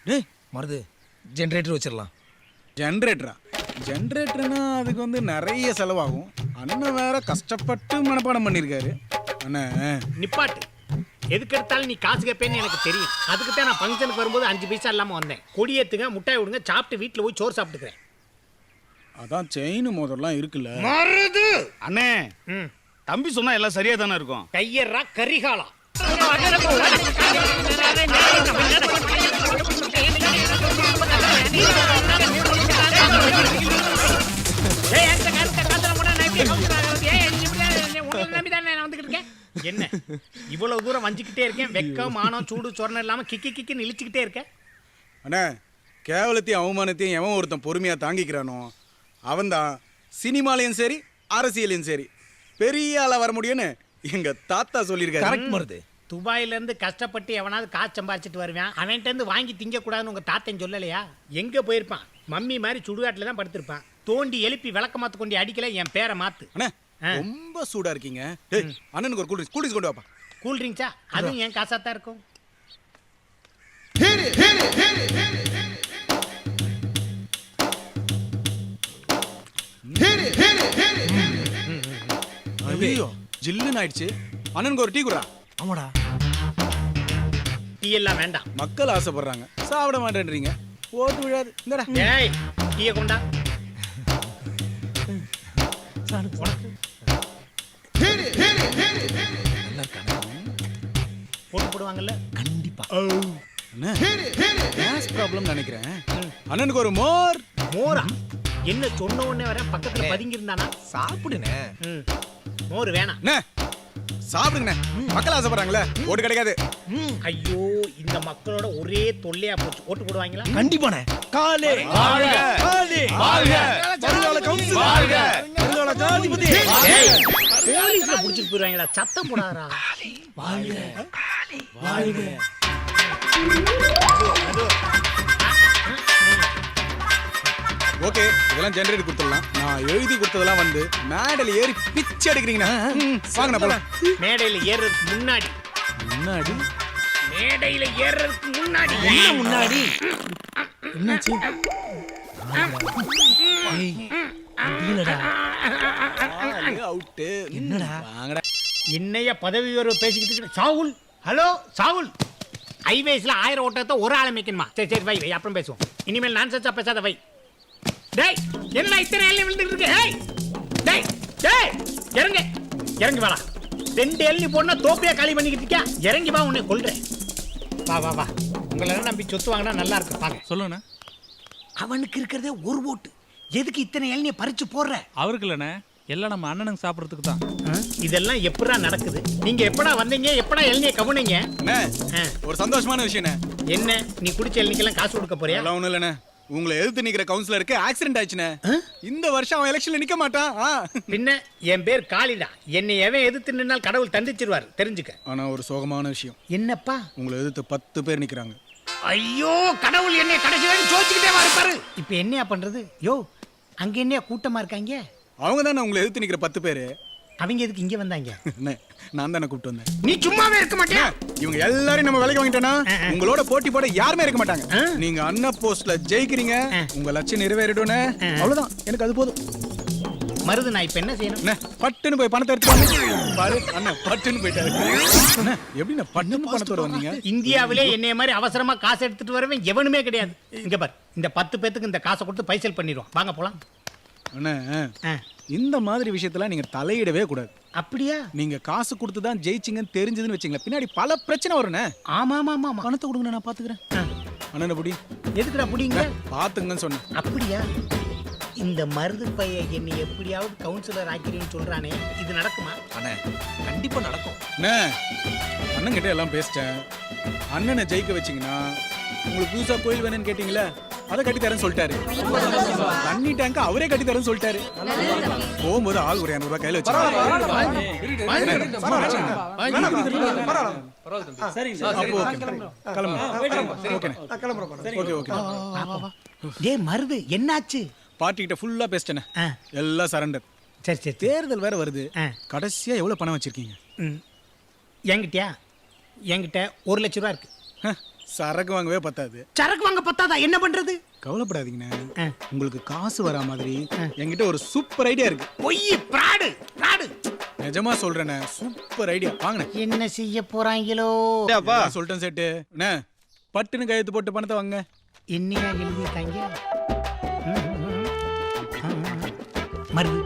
டேய் மருது ஜெனரேட்டர் வச்சிடலாம். ஜென்ரேட்டரா? ஜென்ரேட்டர்னா அதுக்கு வந்து நிறைய செலவாகும். அண்ணன் வேற கஷ்டப்பட்டு மனப்பாடம் பண்ணிருக்காரு. அண்ணே நிப்பாட்டு. எதுக்கு எடுத்தாலும் நீ காசு கேட்பேன்னு எனக்கு தெரியும். அதுக்கு தான் நான் ஃபங்க்ஷனுக்கு வரும்போது 5 பைசா இல்லாம வந்தேன். கொடியேத்துங்க, முட்டாய் விடுங்க, சாப்பிட்டு வீட்டுல போய் சோறு சாப்பிட்டுக்கிறேன். அதான் செயின் மோதிரம்லாம் இருக்குல்ல. மருது அண்ணே தம்பி சொன்னா எல்லாம் சரியா தானே இருக்கும். கையறா கரிகாலா. என்ன இவ்வளவு தூரம் வஞ்சிக்கிட்டே இருக்கேன்? வெக்கம் மானம் சூடு சொரணம் இல்லாம கிக்கி கிக்கின்னு இழிச்சுக்கிட்டே இருக்கேன். அண்ணே கேவலத்தையும் அவமானத்தையும் எவன் ஒருத்தன் பொறுமையா தாங்கிக்கிறானோ அவன்தான் சினிமாலையும் சரி அரசியலையும் சரி பெரிய ஆளா வர முடியும்னு எங்க தாத்தா சொல்லியிருக்காரு. கரெக்ட் மருது. துபாயில இருந்து கஷ்டப்பட்டு எவனாவது காசு சம்பாதிச்சிட்டு வருவான். அவன்கிட்ட இருந்து வாங்கி திங்க கூடாதுன்னு உங்க தாத்தன் சொல்லலையா? எங்க போயிருப்பான்? மம்மி மாதிரி சுடுகாட்டுல தான் படுத்திருப்பான். தோண்டி எழுப்பி விளக்க மாத்து கொண்டு அடிக்கல என் பேரை மாத்து. அண்ணே ரொம்ப சூடா இருக்கீங்க. டேய் அண்ணனுக்கு ஒரு கூல்ட்ரிங்க்ஸ் கொண்டு வாப்பா. கூல்ட்ரிங்க்ஸா? அதுவும் என் காசா தான் இருக்கும். ஐயோ ஜில்லுன்னு ஆயிடுச்சு. அண்ணனுக்கு ஒரு டீ குடா. ஆமாடா. டீ எல்லாம் வேண்டாம். மக்கள் ஆசைப்படுறாங்க, சாப்பிட மாட்டேன்றீங்க. ஓட்டு விழாது. இந்தடா. ஏய் டீயை கொண்டா. போட்டு போடுவாங்கல்ல கண்டிப்பா. கேஸ் ப்ராப்ளம் நினைக்கிறேன். அண்ணனுக்கு ஒரு மோர். மோரா? என்ன சொன்ன உடனே வர பக்கத்துல பதுங்கி இருந்தானா? சாப்பிடுனே. மோர் வேணாம். சாப்பிடுங்க. மக்கள் ஆசைப்படுறாங்களே, ஓட்டு கிடைக்காது. ஐயோ இந்த மக்களோட ஒரே தொல்லையா போச்சு. ஓட்டு போடுவாங்களா? கண்டிப்பானே. காலே வாழ்க காலே வாழ்க வருங்கால கவுன்சில் வாழ்க வருங்கால ஜனாதிபதி. போலீஸ்ல புடிச்சிட்டு போயிடுவாங்களா? சத்தம் போடாதடா. வாழ்க வாழ்க. ஓகே இதெல்லாம் ஜெனரேட் கொடுத்துடலாம். நான் எழுதி கொடுத்ததெல்லாம் வந்து மேடையில ஏறி பிச்சை எடுக்கிறீங்கண்ணா. வாங்கண்ணா போலாம். மேடையில ஏறதுக்கு முன்னாடி முன்னாடி மேடையில ஏறதுக்கு முன்னாடி என்ன முன்னாடி என்னாச்சு? முடியலடா. அவுட்டு. என்னடா? வாங்கடா. என்னைய பதவி உயர்வு பேசிக்கிட்டு இருக்க? சாவுல். ஹலோ சாவுல். ஹைவேஸ்ல 1000 ஓட்டத்தை ஒரு ஆளை மேய்க்கணுமா? சரி சரி வை வை, அப்புறம் பேசுவோம். இனிமேல் நான் சச்சா பேசாத வை. டேய் என்ன இத்தனை எல்லாம் விழுந்துட்டு இருக்கு? ஏய் டேய் டேய் இறங்க இறங்கி வாடா. 2 எள்ளி போனா தோப்பியா காலி பண்ணிக்கிட்டு இருக்கியா? இறங்கி வா, உன்னை கொல்றேன். வா வா வா. உங்களை நம்பி சொத்து வாங்கினா நல்லா இருக்கும். பாங்க சொல்லுண்ணே. அவனுக்கு இருக்கிறதே ஒரு ஓட்டு. எதுக்கு இத்தனை எள்ளியை பறிச்சு போடுற? அவருக்கு இல்லைண்ணே, எல்லாம் நம்ம அண்ணனுக்கு சாப்பிட்றதுக்கு தான். இதெல்லாம் எப்படா நடக்குது? நீங்க எப்படா வந்தீங்க? எப்படா எள்ளியை கவுனீங்க? ஒரு சந்தோஷமான விஷயம். என்ன நீ குடிச்ச எள்ளிக்கெல்லாம் காசு கொடுக்க போறியா? அதெல்லாம் ஒண்ணும் இல்லண்ணே. உங்களை எதிர்த்து நிக்கிற கவுன்சிலருக்கு ஆக்சிடென்ட் ஆயிடுச்சுண்ணே. இந்த வருஷம் அவன் எலெக்ஷன்ல நிக்க மாட்டான். பின்ன என் பேர் காளிடா. என்னை எவன் எதிர்த்து நின்னால் கடவுள் தண்டிச்சிருவார், தெரிஞ்சுக்க. ஆனா ஒரு சோகமான விஷயம். என்னப்பா? உங்களை எதிர்த்து 10 பேர் நிக்கிறாங்க. ஐயோ கடவுள் என்னை கடைசி வரை சோதிச்சுக்கிட்டே இருப்பாரு. இப்ப என்னையா பண்றது? யோ அங்க என்னையா கூட்டமா இருக்காங்க? அவங்க தானே உங்களை எதிர்த்து நிக்கிற 10 பேரு. அவங்க எதுக்கு இங்க வந்தாங்க? நான் தானே கூப்பிட்டு வந்தேன். நீ சும்மாவே இருக்க மாட்டியா? இவங்க எல்லாரும் நம்ம வேலைக்கு வாங்கிட்டோம்னா உங்களோட போட்டி போட யாருமே இருக்க மாட்டாங்க. நீங்க அண்ணா போஸ்ட்ல ஜெயிக்கிறீங்க, உங்க லட்சியம் நிறைவேறிடும்னே. அவ்வளவுதான், எனக்கு அது போதும். மருது நான் இப்ப என்ன செய்யணும்? அண்ணே, பட்டுன்னு போய் பணத்தை எடுத்துட்டு பாரு அண்ணன் பட்டுன்னு போயிட்டாரு. அண்ணே, எப்படிண்ணே பட்டுன்னு பணத்தோட வந்தீங்க? இந்தியாவிலே என்னைய மாதிரி அவசரமா காசு எடுத்துட்டு வரவன் எவனுமே கிடையாது. இங்க பார், இந்த 10 பேத்துக்கு இந்த காசை கொடுத்து பைசல் பண்ணிடுவோம். வாங்க போலாம். அண்ணே, இந்த மாதிரி விஷயத்தெல்லாம் நீங்க தலையிடவே கூடாது. அப்படியா? நீங்க காசு கொடுத்து தான் ஜெயிச்சிங்கன்னு தெரிஞ்சதுன்னு வச்சுங்களேன், பின்னாடி பல பிரச்சனை வரும்ண்ணே. ஆமா ஆமா ஆமா ஆமா. பணத்தை கொடுங்க, நான் பாத்துக்கிறேன். அண்ணனை புடி. எதுக்குடா புடிங்க? பாத்துங்கன்னு சொன்னேன். அப்படியா? இந்த மருது பையன் என்னை எப்படியாவது கவுன்சிலர் ஆக்கிறேன்னு சொல்றானே, இது நடக்குமா? அண்ணே கண்டிப்பா நடக்கும். அண்ணே, அண்ணன் கிட்ட எல்லாம் பேசிட்டேன். அண்ணனை ஜெயிக்க வச்சீங்கன்னா உங்களுக்கு புதுசா கோயில் வேணும்னு கேட்டீங்களா, அதை கட்டி தரேன்னு சொல்லிட்டாரு. தண்ணி டேங்க அவரே கட்டி தரேன்னு சொல்லிட்டாரு. போகும்போது ஆள் ஒரு 200 ரூபாய் கையில வச்சு மருது என்னாச்சு? பார்ட்டி கிட்ட ஃபுல்லா பேசிட்டேன். எல்லாம் சரண்டர். சரி சரி. தேர்தல் வேற வருது. கடைசியா எவ்வளவு பணம் வச்சிருக்கீங்க? என்கிட்ட 1 லட்சம் ரூபாய் இருக்கு. சரக்கு வாங்கவே பத்தாது. சரக்கு வாங்க பத்தாதா? என்ன பண்றது? கவலைப்படாதீங்கண்ணே, உங்களுக்கு காசு வரா மாதிரி என்கிட்ட ஒரு சூப்பர் ஐடியா இருக்கு. பொய், பிராடு பிராடு. நிஜமா சொல்றேனே, சூப்பர் ஐடியா. வாங்கண்ணே. என்ன செய்ய போறாங்களோ? சொல்லிட்டேன் சேட்டு. அண்ணே, பட்டுன்னு கையெழுத்து போட்டு பணத்தை வாங்க. என்னையா எழுதிருக்காங்க? மருது,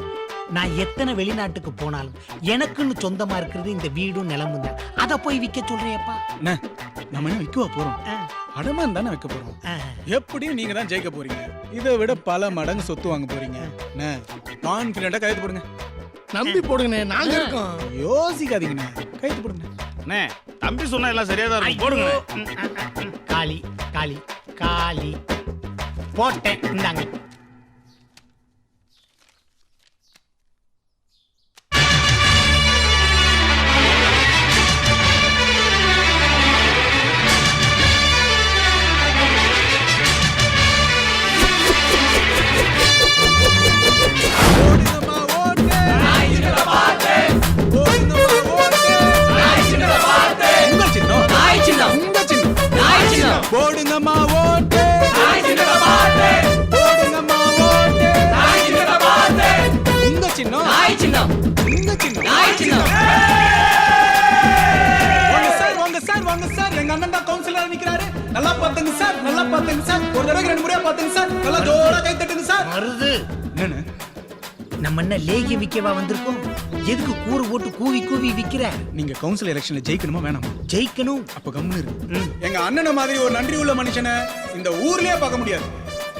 நான் எத்தனை வெளிநாட்டுக்கு போனாலும் எனக்குன்னு சொந்தமா இருக்கிறது இந்த வீடும் நிலமும் தான். அதை போய் விற்க சொல்றியப்பா? அண்ணே, நம்ம என்ன விற்கவா போறோம்? அடமான் தானே வைக்க போறோம். எப்படியும் நீங்க தான் ஜெயிக்க போறீங்க. இதை விட பல மடங்கு சொத்து வாங்க போறீங்க. அண்ணே, கான்ஃபிடென்ட்டா கையெழுத்து போடுங்க. நம்பி போடுங்கண்ணே, நாங்க இருக்கோம். யோசிக்காதீங்கண்ணே, கையெழுத்து போடுங்க. அண்ணே, தம்பி சொன்னா எல்லாம் சரியா தான் இருக்கும், போடுங்க. காளி காளி காளி போட்டேன், இந்தாங்க. போடுங்கம்மா ஓட்டு, போடுங்கம்மா ஓட்டு, உங்க சின்னம், உங்க சின்னம். வாங்க சார், வாங்க சார், எங்க அண்ணன் தான் கவுன்சிலரா நிக்கிறாரு. நல்லா பாத்துங்க சார், நல்லா பாத்துங்க சார். ஒரு தடவை 2 முறையா பாத்துங்க சார். நல்லா ஜோரா கை தட்டுங்க சார். மருது, என்னன்னு நம்ம என்ன லேகி விக்கவா வந்திருக்கோம்? எதுக்கு கூறு போட்டு கூவி கூவி விக்கிற? நீங்க கவுன்சில் எலெக்ஷன்ல ஜெயிக்கணுமா வேணாமா? ஜெயிக்கணும். அப்ப கம்முனு இரு. எங்க அண்ணனை மாதிரி ஒரு நன்றி உள்ள மனுஷனை இந்த ஊர்லயே பார்க்க முடியாது.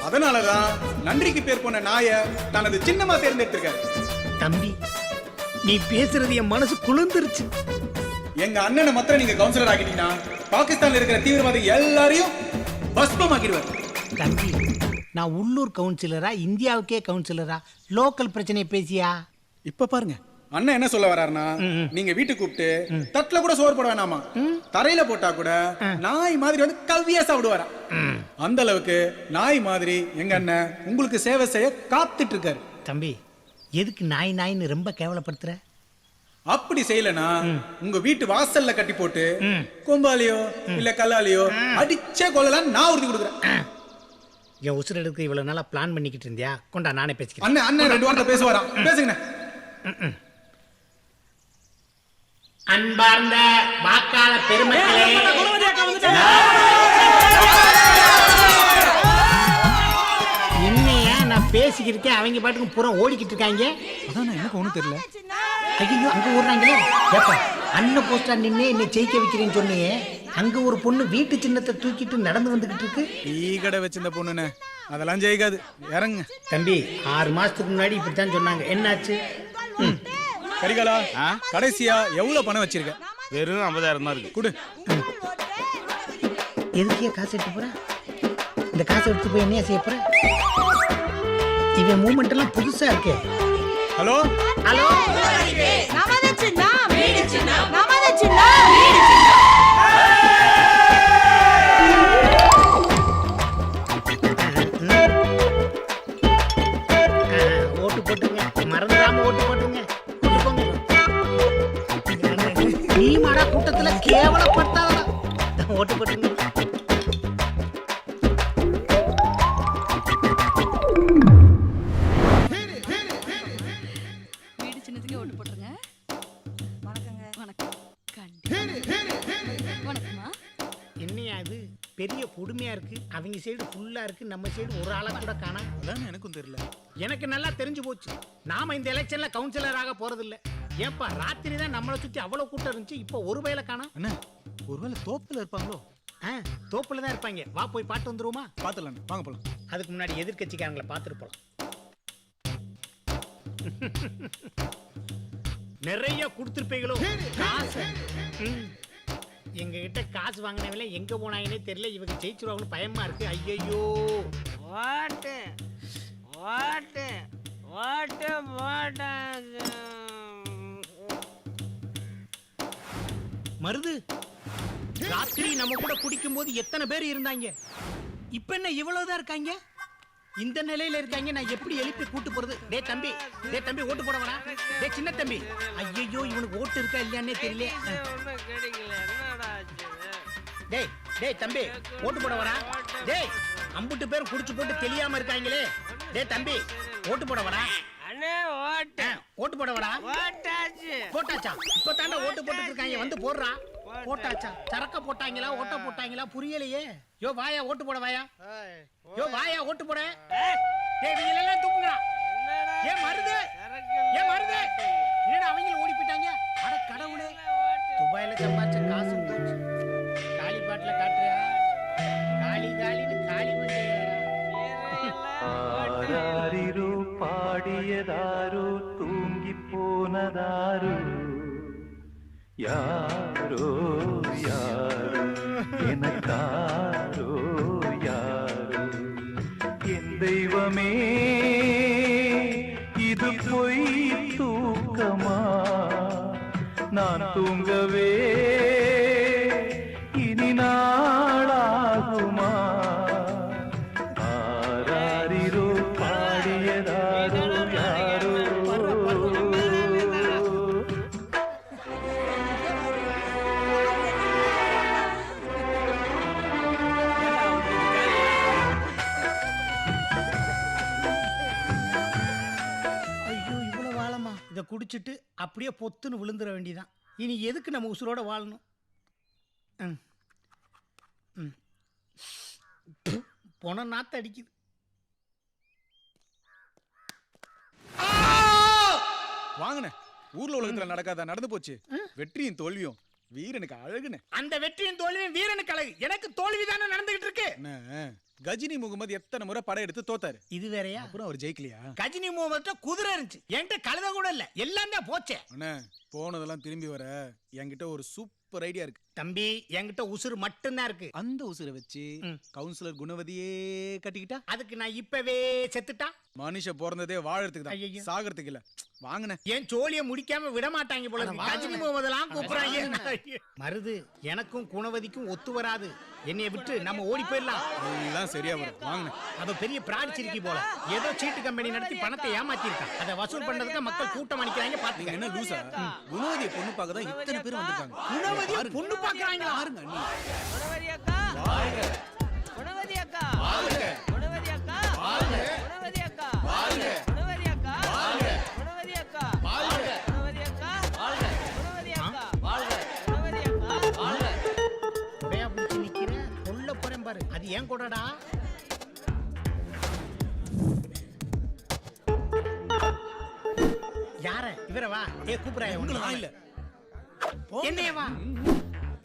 அதனாலதான் நன்றிக்கு பேர் போன நாய தனது சின்னமா தேர்ந்தெடுத்திருக்காரு. தம்பி, நீ பேசுறது என் மனசு குளிர்ந்துருச்சு. எங்க அண்ணனை மாத்திரம் நீங்க கவுன்சிலர் ஆக்கிட்டீங்கன்னா பாகிஸ்தான்ல இருக்கிற தீவிரவாதி எல்லாரையும் பஸ்பமாக்கிடுவார். தம்பி, நான் உள்ளூர் கவுன்சிலரா, இந்தியாவுக்கே கவுன்சிலரா? லோக்கல் பிரச்சனையை பேசியா? இப்ப பாருங்க, அண்ணன் என்ன சொல்ல வர்றாருன்னா, நீங்க வீட்டுக்கு கூப்பிட்டு தட்டுல கூட சோறு போட வேணாமா, தரையில போட்டா கூட நாய் மாதிரி வந்து கவ்வியா சாப்பிடுவாரா. அந்த அளவுக்கு நாய் மாதிரி எங்க அண்ணன் உங்களுக்கு சேவை செய்ய காத்துட்டு இருக்காரு. தம்பி, எதுக்கு நாய் நாயின்னு ரொம்ப கேவலப்படுத்துற? அப்படி செய்யலனா உங்க வீட்டு வாசல்ல கட்டி போட்டு கொம்பாலியோ இல்ல கல்லாலியோ அடிச்சே கொள்ளலாம் நான் உறுதி கொடுக்குறேன். என் உசுர எடுக்க இவ்வளவு நாளா பிளான் பண்ணிக்கிட்டு இருந்தியா? கொண்டா, நானே பேசிக்கிறேன். அண்ணன் அண்ணன் 2 வார்த்தை பேசுவாராம், பேசுங்க. அன்பார்ந்த வாக்காள பெருமக்களே, என்னையா நான் பேசிக்கிட்டு அவங்க பாட்டுக்கு புறம் ஓடிக்கிட்டு இருக்காங்க. அதான் எனக்கு ஒண்ணும் தெரியல. ஐயோ, அங்க ஓடுறாங்களே. ஏப்பா, அண்ணன் போஸ்டா நின்னே என்னை ஜெயிக்க வைக்கிறேன்னு சொன்னியே, அங்க ஒரு பொண்ணு வீட்டு சின்னத்தை தூக்கிட்டு நடந்து வந்துகிட்டு இருக்கு. டீ கடை வச்சிருந்த பொண்ணுன்னு அதெல்லாம் ஜெயிக்காது, இறங்க. தம்பி, 6 மாசத்துக்கு முன்னாடி இப்படித்தான் சொன்னாங்க. என்னாச்சு? கரிகாலா, கடைசியா எவ்வளவு பணம் வச்சிருக்க? வெறும் 50,000 தான் இருக்கு. குடு. எதுக்கே காசு எடுத்து போற? இந்த காசை எடுத்து போய் என்ன செய்ய போற? இவன் மூமெண்ட் எல்லாம் புதுசா இருக்கே. ஹலோ ஹலோ, ஓட்டு போட்டுங்க, மறந்துடாம ஓட்டு போட்டுங்க. நீ மாடா கூட்டத்துல கேவலப்படுத்தாதடா. ஓட்டு போட்டுங்க. அவங்க சைடு ஃபுல்லா இருக்கு, நம்ம சைடு ஒரு ஆளை கூட காணா. அதான் எனக்கும் தெரியல. எனக்கு நல்லா தெரிஞ்சு போச்சு, நாம இந்த எலெக்ஷன்ல கவுன்சிலராக போறது இல்ல. ஏப்பா ராத்திரி தான் நம்மளை சுத்தி அவ்வளவு கூட்டம் இருந்துச்சு, இப்போ ஒரு வேளை காணா. அண்ணா ஒருவேளை தோப்புல இருப்பாங்களோ? தோப்புல தான் இருப்பாங்க. வா போய் பாட்டு வந்துருவோமா? பாத்துலாம், வாங்க போலாம். அதுக்கு முன்னாடி எதிர்கட்சிக்காரங்களை பார்த்துட்டு போலாம். நிறைய கொடுத்துருப்பீங்களோ காசு. எங்க கிட்ட காசு வாங்கினவில எங்க போனாங்கன்னே தெரியல. இவங்க ஜெயிச்சிருவாங்கன்னு பயமா இருக்கு. ஐயோ வாட்டு வாட்டு வாட்டு வாட்டாது மருது. ராத்திரி நம்ம கூட குடிக்கும் போது எத்தனை பேர் இருந்தாங்க, இப்ப என்ன இவ்வளவுதான் இருக்காங்க? இந்த நிலையில இருக்காங்க, நான் எப்படி எழுப்பி கூட்டு போறது? டே தம்பி, டே தம்பி, ஓட்டு போட வரா? டே சின்ன தம்பி, ஐயோ இவனுக்கு ஓட்டு இருக்கா இல்லையானே தெரியல. ஒன்றும் கிடைக்கல, என்னடா ஆச்சு? டேய் டேய் தம்பி, ஓட்டு போட வரா? டேய் அம்புட்டு பேர் குடிச்சு போட்டு தெரியாம இருக்காங்களே. டே தம்பி, ஓட்டு போட வரா? அண்ணே ஓட்டு ஓட்டு போட வரா? ஓட்டாச்சு. போட்டாச்சா? இப்ப தாண்டா ஓட்டு போட்டுட்டு இருக்காங்க, வந்து போடுறா. போட்டாச்சா? சரக்க போட்டாங்களா ஓட்ட போட்டாங்களா புரியலையே. யோ வாயா ஓட்டு போட வாயா. யோ வாயா ஓட்டு போட. டேய் இவங்க எல்லாம் தூக்குங்கடா. ஏ மருது, ஏ மருது, என்னடா அவங்க ஓடி போயிட்டாங்க? அட கடவுளே, துபாயில சம்பாதிச்ச காசு போச்சு. காலி பாட்டில காட்டுறியா? காலி காலின்னு காலி பண்ணியா? ஆராரிரோ பாடியதாரோ தூங்கி போனதாரோ யாரோ யாரோ எனக்காரோ யாரோ என் தெய்வமே இது பொய் தூக்கமா நான் தூங்கவே இனி நாளாகுமா ஆராரிரோ பாடியதாரோ யாரோ ஐயோ இவ்வளவு வாழமா? இதை குடிச்சிட்டு அப்படியே பொத்துன்னு விழுந்துட வேண்டியதான். இனி எதுக்கு நம்ம உசுரோட வாழணும்? பொண நாத்து அடிக்குது. வாங்கண்ணே, ஊர்ல உலகத்துல நடக்காத நடந்து போச்சு. வெற்றியும் தோல்வியும் வீரனுக்கு அழகுன்னு. அந்த வெற்றியும் தோல்வியும் வீரனுக்கு அழகு. எனக்கு தோல்வி தானே நடந்துகிட்டு இருக்கு. அண்ணே, கஜினி முகமது எத்தனை முறை படம் எடுத்து தோத்தாரு. இது வேறயா? அப்புறம் அவர் ஜெயிக்கலையா? கஜினி முகமது குதிரை இருந்துச்சு, என்கிட்ட கழுத கூட இல்ல, எல்லாம் தான் போச்சே. அண்ணே, போனதெல்லாம் திரும்பி வர என்கிட்ட ஒரு சூப்பர் ஐடியா இருக்கு. தம்பி என்கிட்ட உசுறு மட்டும்தான் இருக்கு. அந்த உசுரை வச்சு கவுன்சிலர் குணவதியே கட்டிக்கிட்டா? அதுக்கு நான் இப்பவே செத்துட்டா? மனுஷ பிறந்ததே வாழறதுக்கு தான், சாகிறதுக்கு இல்ல. வாங்கண்ணே. ஏன் சோழிய முடிக்காம விட மாட்டாங்க போல இருக்கு. கஜினி முகமதெல்லாம் கூப்பிடுறாங்க. மருது, எனக்கும் குணவதிக்கும் ஒத்து வராது. என்னைய விட்டு நம்ம ஓடி போயிடலாம். எல்லாம் சரியா வரும். வாங்கண்ணே. அவ பெரிய பிராடிச்சிருக்கி போல, ஏதோ சீட்டு கம்பெனி நடத்தி பணத்தை ஏமாத்தி இருக்கான். அதை வசூல் பண்றதுக்கு மக்கள் கூட்டம் அணிக்கிறாங்க. பாத்துங்க. என்ன லூசா? குணவதியை பொண்ணு பார்க்க தான் இத்தனை பேர் வந்திருக்காங்க. குணவதியை பொண்ணு பார்க்கறாங்களா? பாருங்க அண்ணி. குணவதி அக்கா வாழ்க. குணவதி அக்கா வாழ்க. குணவதி அக்கா வாழ்க. குணவதி அக்கா வாழ்க. குணவதி அக்கா வாழ்க. குணவதி அக்கா வாழ்க. குணவதி அக்கா வாழ்க. குணவதி அக்கா வாழ்க. குணவதி அக்கா வாழ்க. உடைய பிடிச்சி நிக்கிற கொல்ல போறேன் பாரு. அது ஏன் கூடடா? யார? இவரவா? ஏ கூப்பிடுறாய. உங்களா இல்ல. என்னைய வா.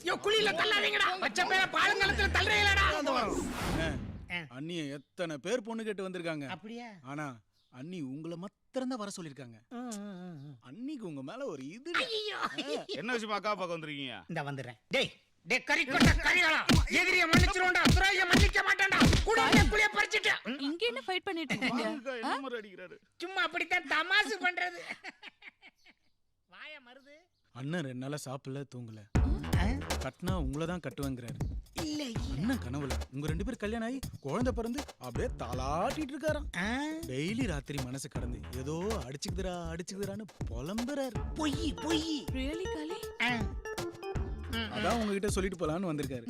யோ குளியில தள்ளாதீங்கடா. பச்சை பேர பாலங்கலத்துல தள்ளுறீங்களடா. அண்ணிய எத்தனை பேர் பொண்ணு கேட்டு வந்திருக்காங்க. அப்படியே? ஆனா அண்ணி உங்களை மாத்திரம் தான் வர சொல்லிருக்காங்க. அன்னிக்கு உங்க மேல ஒரு இது. என்ன விஷயம் அக்கா பார்க்க வந்திருக்கீங்க? இந்த வந்துடுறேன். டேய் டே கறிக்கொட்ட கறிகளா, எதிரிய மன்னிச்சிரோண்டா, துரைய மன்னிக்க மாட்டேன்டா. குடிய குளிய பறிச்சிட்டு இங்க என்ன ஃபைட் பண்ணிட்டு இருக்கீங்க? என்ன மாதிரி அடிக்கிறாரு? சும்மா அப்படித்தான் தமாசு பண்றது. வாய மருது. அண்ணன் 2 நாளா சாப்பிடல, தூங்கல. கட்டினா உங்களை தான் கட்டுவேங்கிறாரு. இல்ல அண்ணன் கனவுல உங்க 2 பேர் கல்யாணம் ஆகி குழந்தை பிறந்து அப்படியே தாளாட்டிட்டு இருக்காராம். டெய்லி ராத்திரி மனசு கடந்து ஏதோ அடிச்சுக்குதுரான்னு புலம்புறாரு. பொய் பொய். ரியலி காலி? அதான் உங்ககிட்ட சொல்லிட்டு போலான்னு வந்திருக்காரு.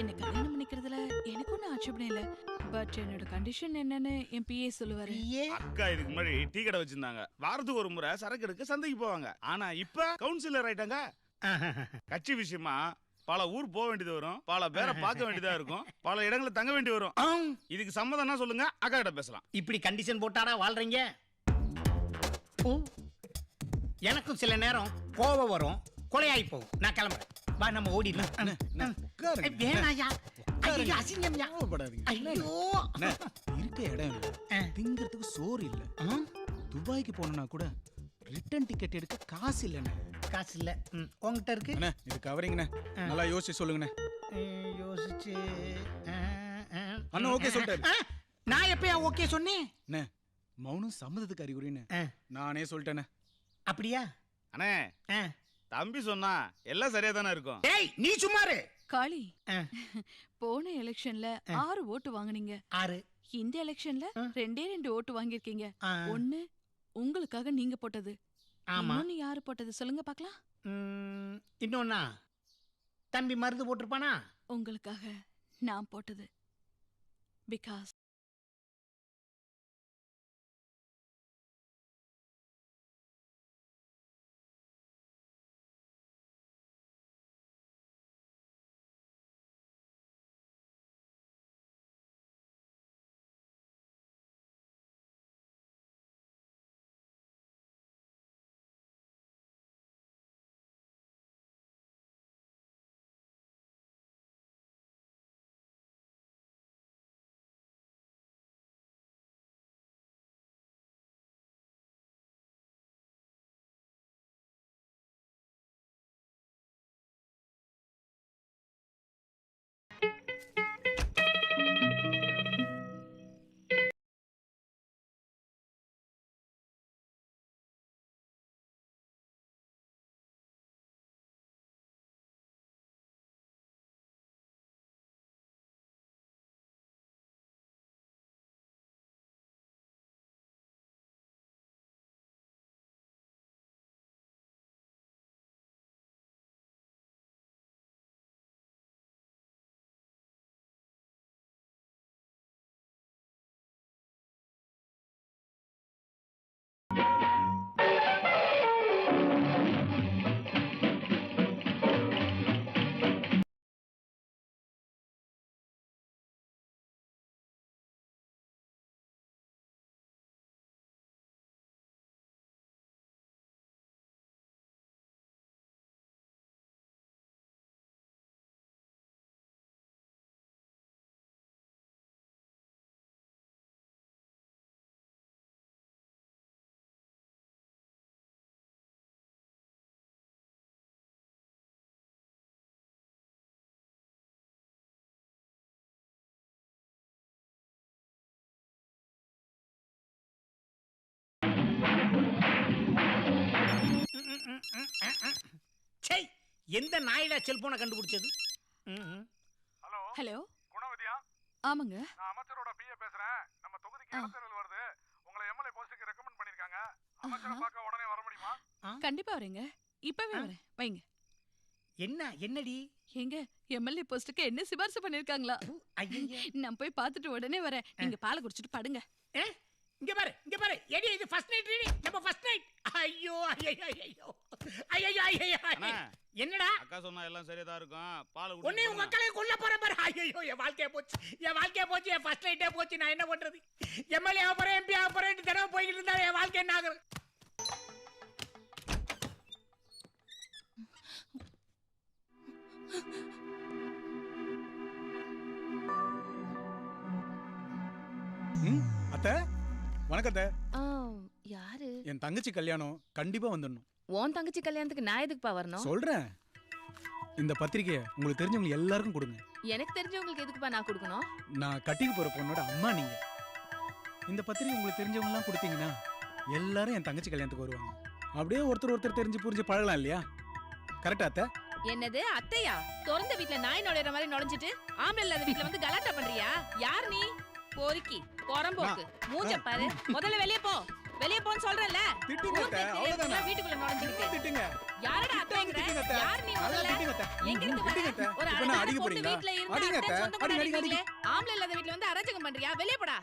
என்ன கல்யாணம் பண்ணிக்கிறதுல எனக்கு ஒன்றும் ஆட்சேபனை இல்லை. பட் என்னோட கண்டிஷன் என்னன்னு என் பிஏ சொல்லுவாரு. அக்கா இதுக்கு முன்னாடி டீ கடை வச்சிருந்தாங்க. வாரத்துக்கு ஒரு முறை சரக்கு எடுக்க சந்தைக்கு போவாங்க. ஆனா இப்ப கவுன்சிலர் ஆயிட்டாங்க. கட்சி விஷயமா பல ஊர் போக வேண்டியது வரும், பல பேரை பார்க்க வேண்டியதா இருக்கும், பல இடங்களை தங்க வேண்டி வரும். இதுக்கு சம்மதம்னா சொல்லுங்க, அக்கா கிட்ட பேசலாம். இப்படி கண்டிஷன் போட்டாடா வாழ்றீங்க? ஓ, எனக்கும் சில நேரம் கோபம் வரும், கொலையாயி போகும். நான் கிளம்புறேன். வா நம்ம ஓடிடலாம். வேணாயா, ஐயோ அசிங்கம்யா. ஐயோ இருக்க இடம் இல்ல, திங்கிறதுக்கு சோறு இல்ல. துபாய்க்கு போனா கூட ரிட்டர்ன் டிக்கெட் எடுக்க காசு இல்லண்ணே. காசு இல்ல, உங்ககிட்ட இருக்கு. அண்ணே இது கவரிங்கண்ணே, நல்லா யோசிச்சு சொல்லுங்கண்ணே. யோசிச்சு அண்ணா ஓகே சொல்லிட்டாரு. நான் எப்பயா ஓகே சொன்னேன்? அண்ணே மௌனம் சம்மதத்துக்கு அறிகுறின்னு நானே சொல்லிட்டேனே. அப்படியா அண்ணே? தம்பி சொன்னா எல்லாம் சரியா தானே இருக்கும். ஏய் நீ சும்மாரு. காளி, போன எலெக்ஷன்ல 6 ஓட்டு வாங்குனீங்க. 6. இந்த எலெக்ஷன்ல 2 ஓட்டு வாங்கிருக்கீங்க. 1 உங்களுக்காக நீங்க போட்டது. ஆமா. இன்னொன்னு யாரு போட்டது சொல்லுங்க பார்க்கலாம். இன்னொன்னா தம்பி மருந்து போட்டிருப்பானா? உங்களுக்காக நான் போட்டது. பிகாஸ் சை, எந்த நாயிடா செல்போனை கண்டுபிடிச்சது? ஹலோ குணவதியா? ஆமாங்க. நான் அமைச்சரோட பிஏ பேசுறேன். நம்ம தொகுதிக்கு இடைத்தேர்தல் வருது. உங்களை எம்எல்ஏ போஸ்டுக்கு ரெக்கமெண்ட் பண்ணிருக்காங்க. அமைச்சரை பார்க்க உடனே வர முடியுமா? கண்டிப்பா வரேங்க. இப்பவே வரேன். வைங்க. என்னடி? எங்க எம்எல்ஏ போஸ்டுக்கு என்ன சிபாரிசு பண்ணிருக்காங்களா? நான் போய் பார்த்துட்டு உடனே வரேன். நீங்க பாலை குடிச்சிட்டு படுங்க. இங்க பாரு எடி, இது ஃபர்ஸ்ட் நைட் ரெடி. நம்ம ஃபர்ஸ்ட் நைட். ஐயோ என்னடா? அக்கா சொன்னா எல்லாம் சரியா தான் இருக்கும். பால் உன்னை உங்க அக்காளை கொல்ல போறேன் பாரு. ஐயோ என் வாழ்க்கைய போச்சு, என் ஃபர்ஸ்ட் நைட்டே போச்சு. நான் என்ன பண்றது? எம்எல்ஏ ஆக போறேன், எம்பி ஆக போறேன், தினம் போய்கிட்டு இருந்தா என் வாழ்க்கை என்ன ஆகுறது? அத்தை வணக்கம் அத்தை. யாரு? என் தங்கச்சி கல்யாணம், கண்டிப்பா வந்துடணும். உன் தங்கச்சி கல்யாணத்துக்கு நான் எதுக்குப்பா வரணும்? சொல்றேன். இந்த பத்திரிக்கையை உங்களுக்கு தெரிஞ்சவங்க எல்லாருக்கும் கொடுங்க. எனக்கு தெரிஞ்சவங்களுக்கு எதுக்குப்பா நான் கொடுக்கணும்? நான் கட்டிக்கு போற பொண்ணோட அம்மா நீங்க. இந்த பத்திரிக்கை உங்களுக்கு தெரிஞ்சவங்க எல்லாம் கொடுத்தீங்கன்னா எல்லாரும் என் தங்கச்சி கல்யாணத்துக்கு வருவாங்க. அப்படியே ஒருத்தர் தெரிஞ்சு புரிஞ்சு பழகலாம் இல்லையா? கரெக்டா அத்தை? என்னது அத்தையா? திறந்த வீட்ல நாய் நுழைற மாதிரி நுழைஞ்சிட்டு ஆம்பளை இல்லாத வீட்ல வந்து கலாட்டா பண்றியா? யார் நீ? பொறுக்கி பொறம்போக்கு மூஞ்ச பாரு. முதல்ல வெளியே போன்னு சொல்றேன்ல. வீட்டுக்குள்ள நுழைஞ்சிட்டு யாரடா அத்தைங்கற? யார் நீ? முதல்ல எங்க இருந்து வர? ஒரு அடிக்க போறீங்களா? வீட்ல இருந்து சொந்த பொண்ணு ஆம்பளை இல்லாத வீட்ல வந்து அரேஞ்ச் பண்றியா? வெளியே போடா.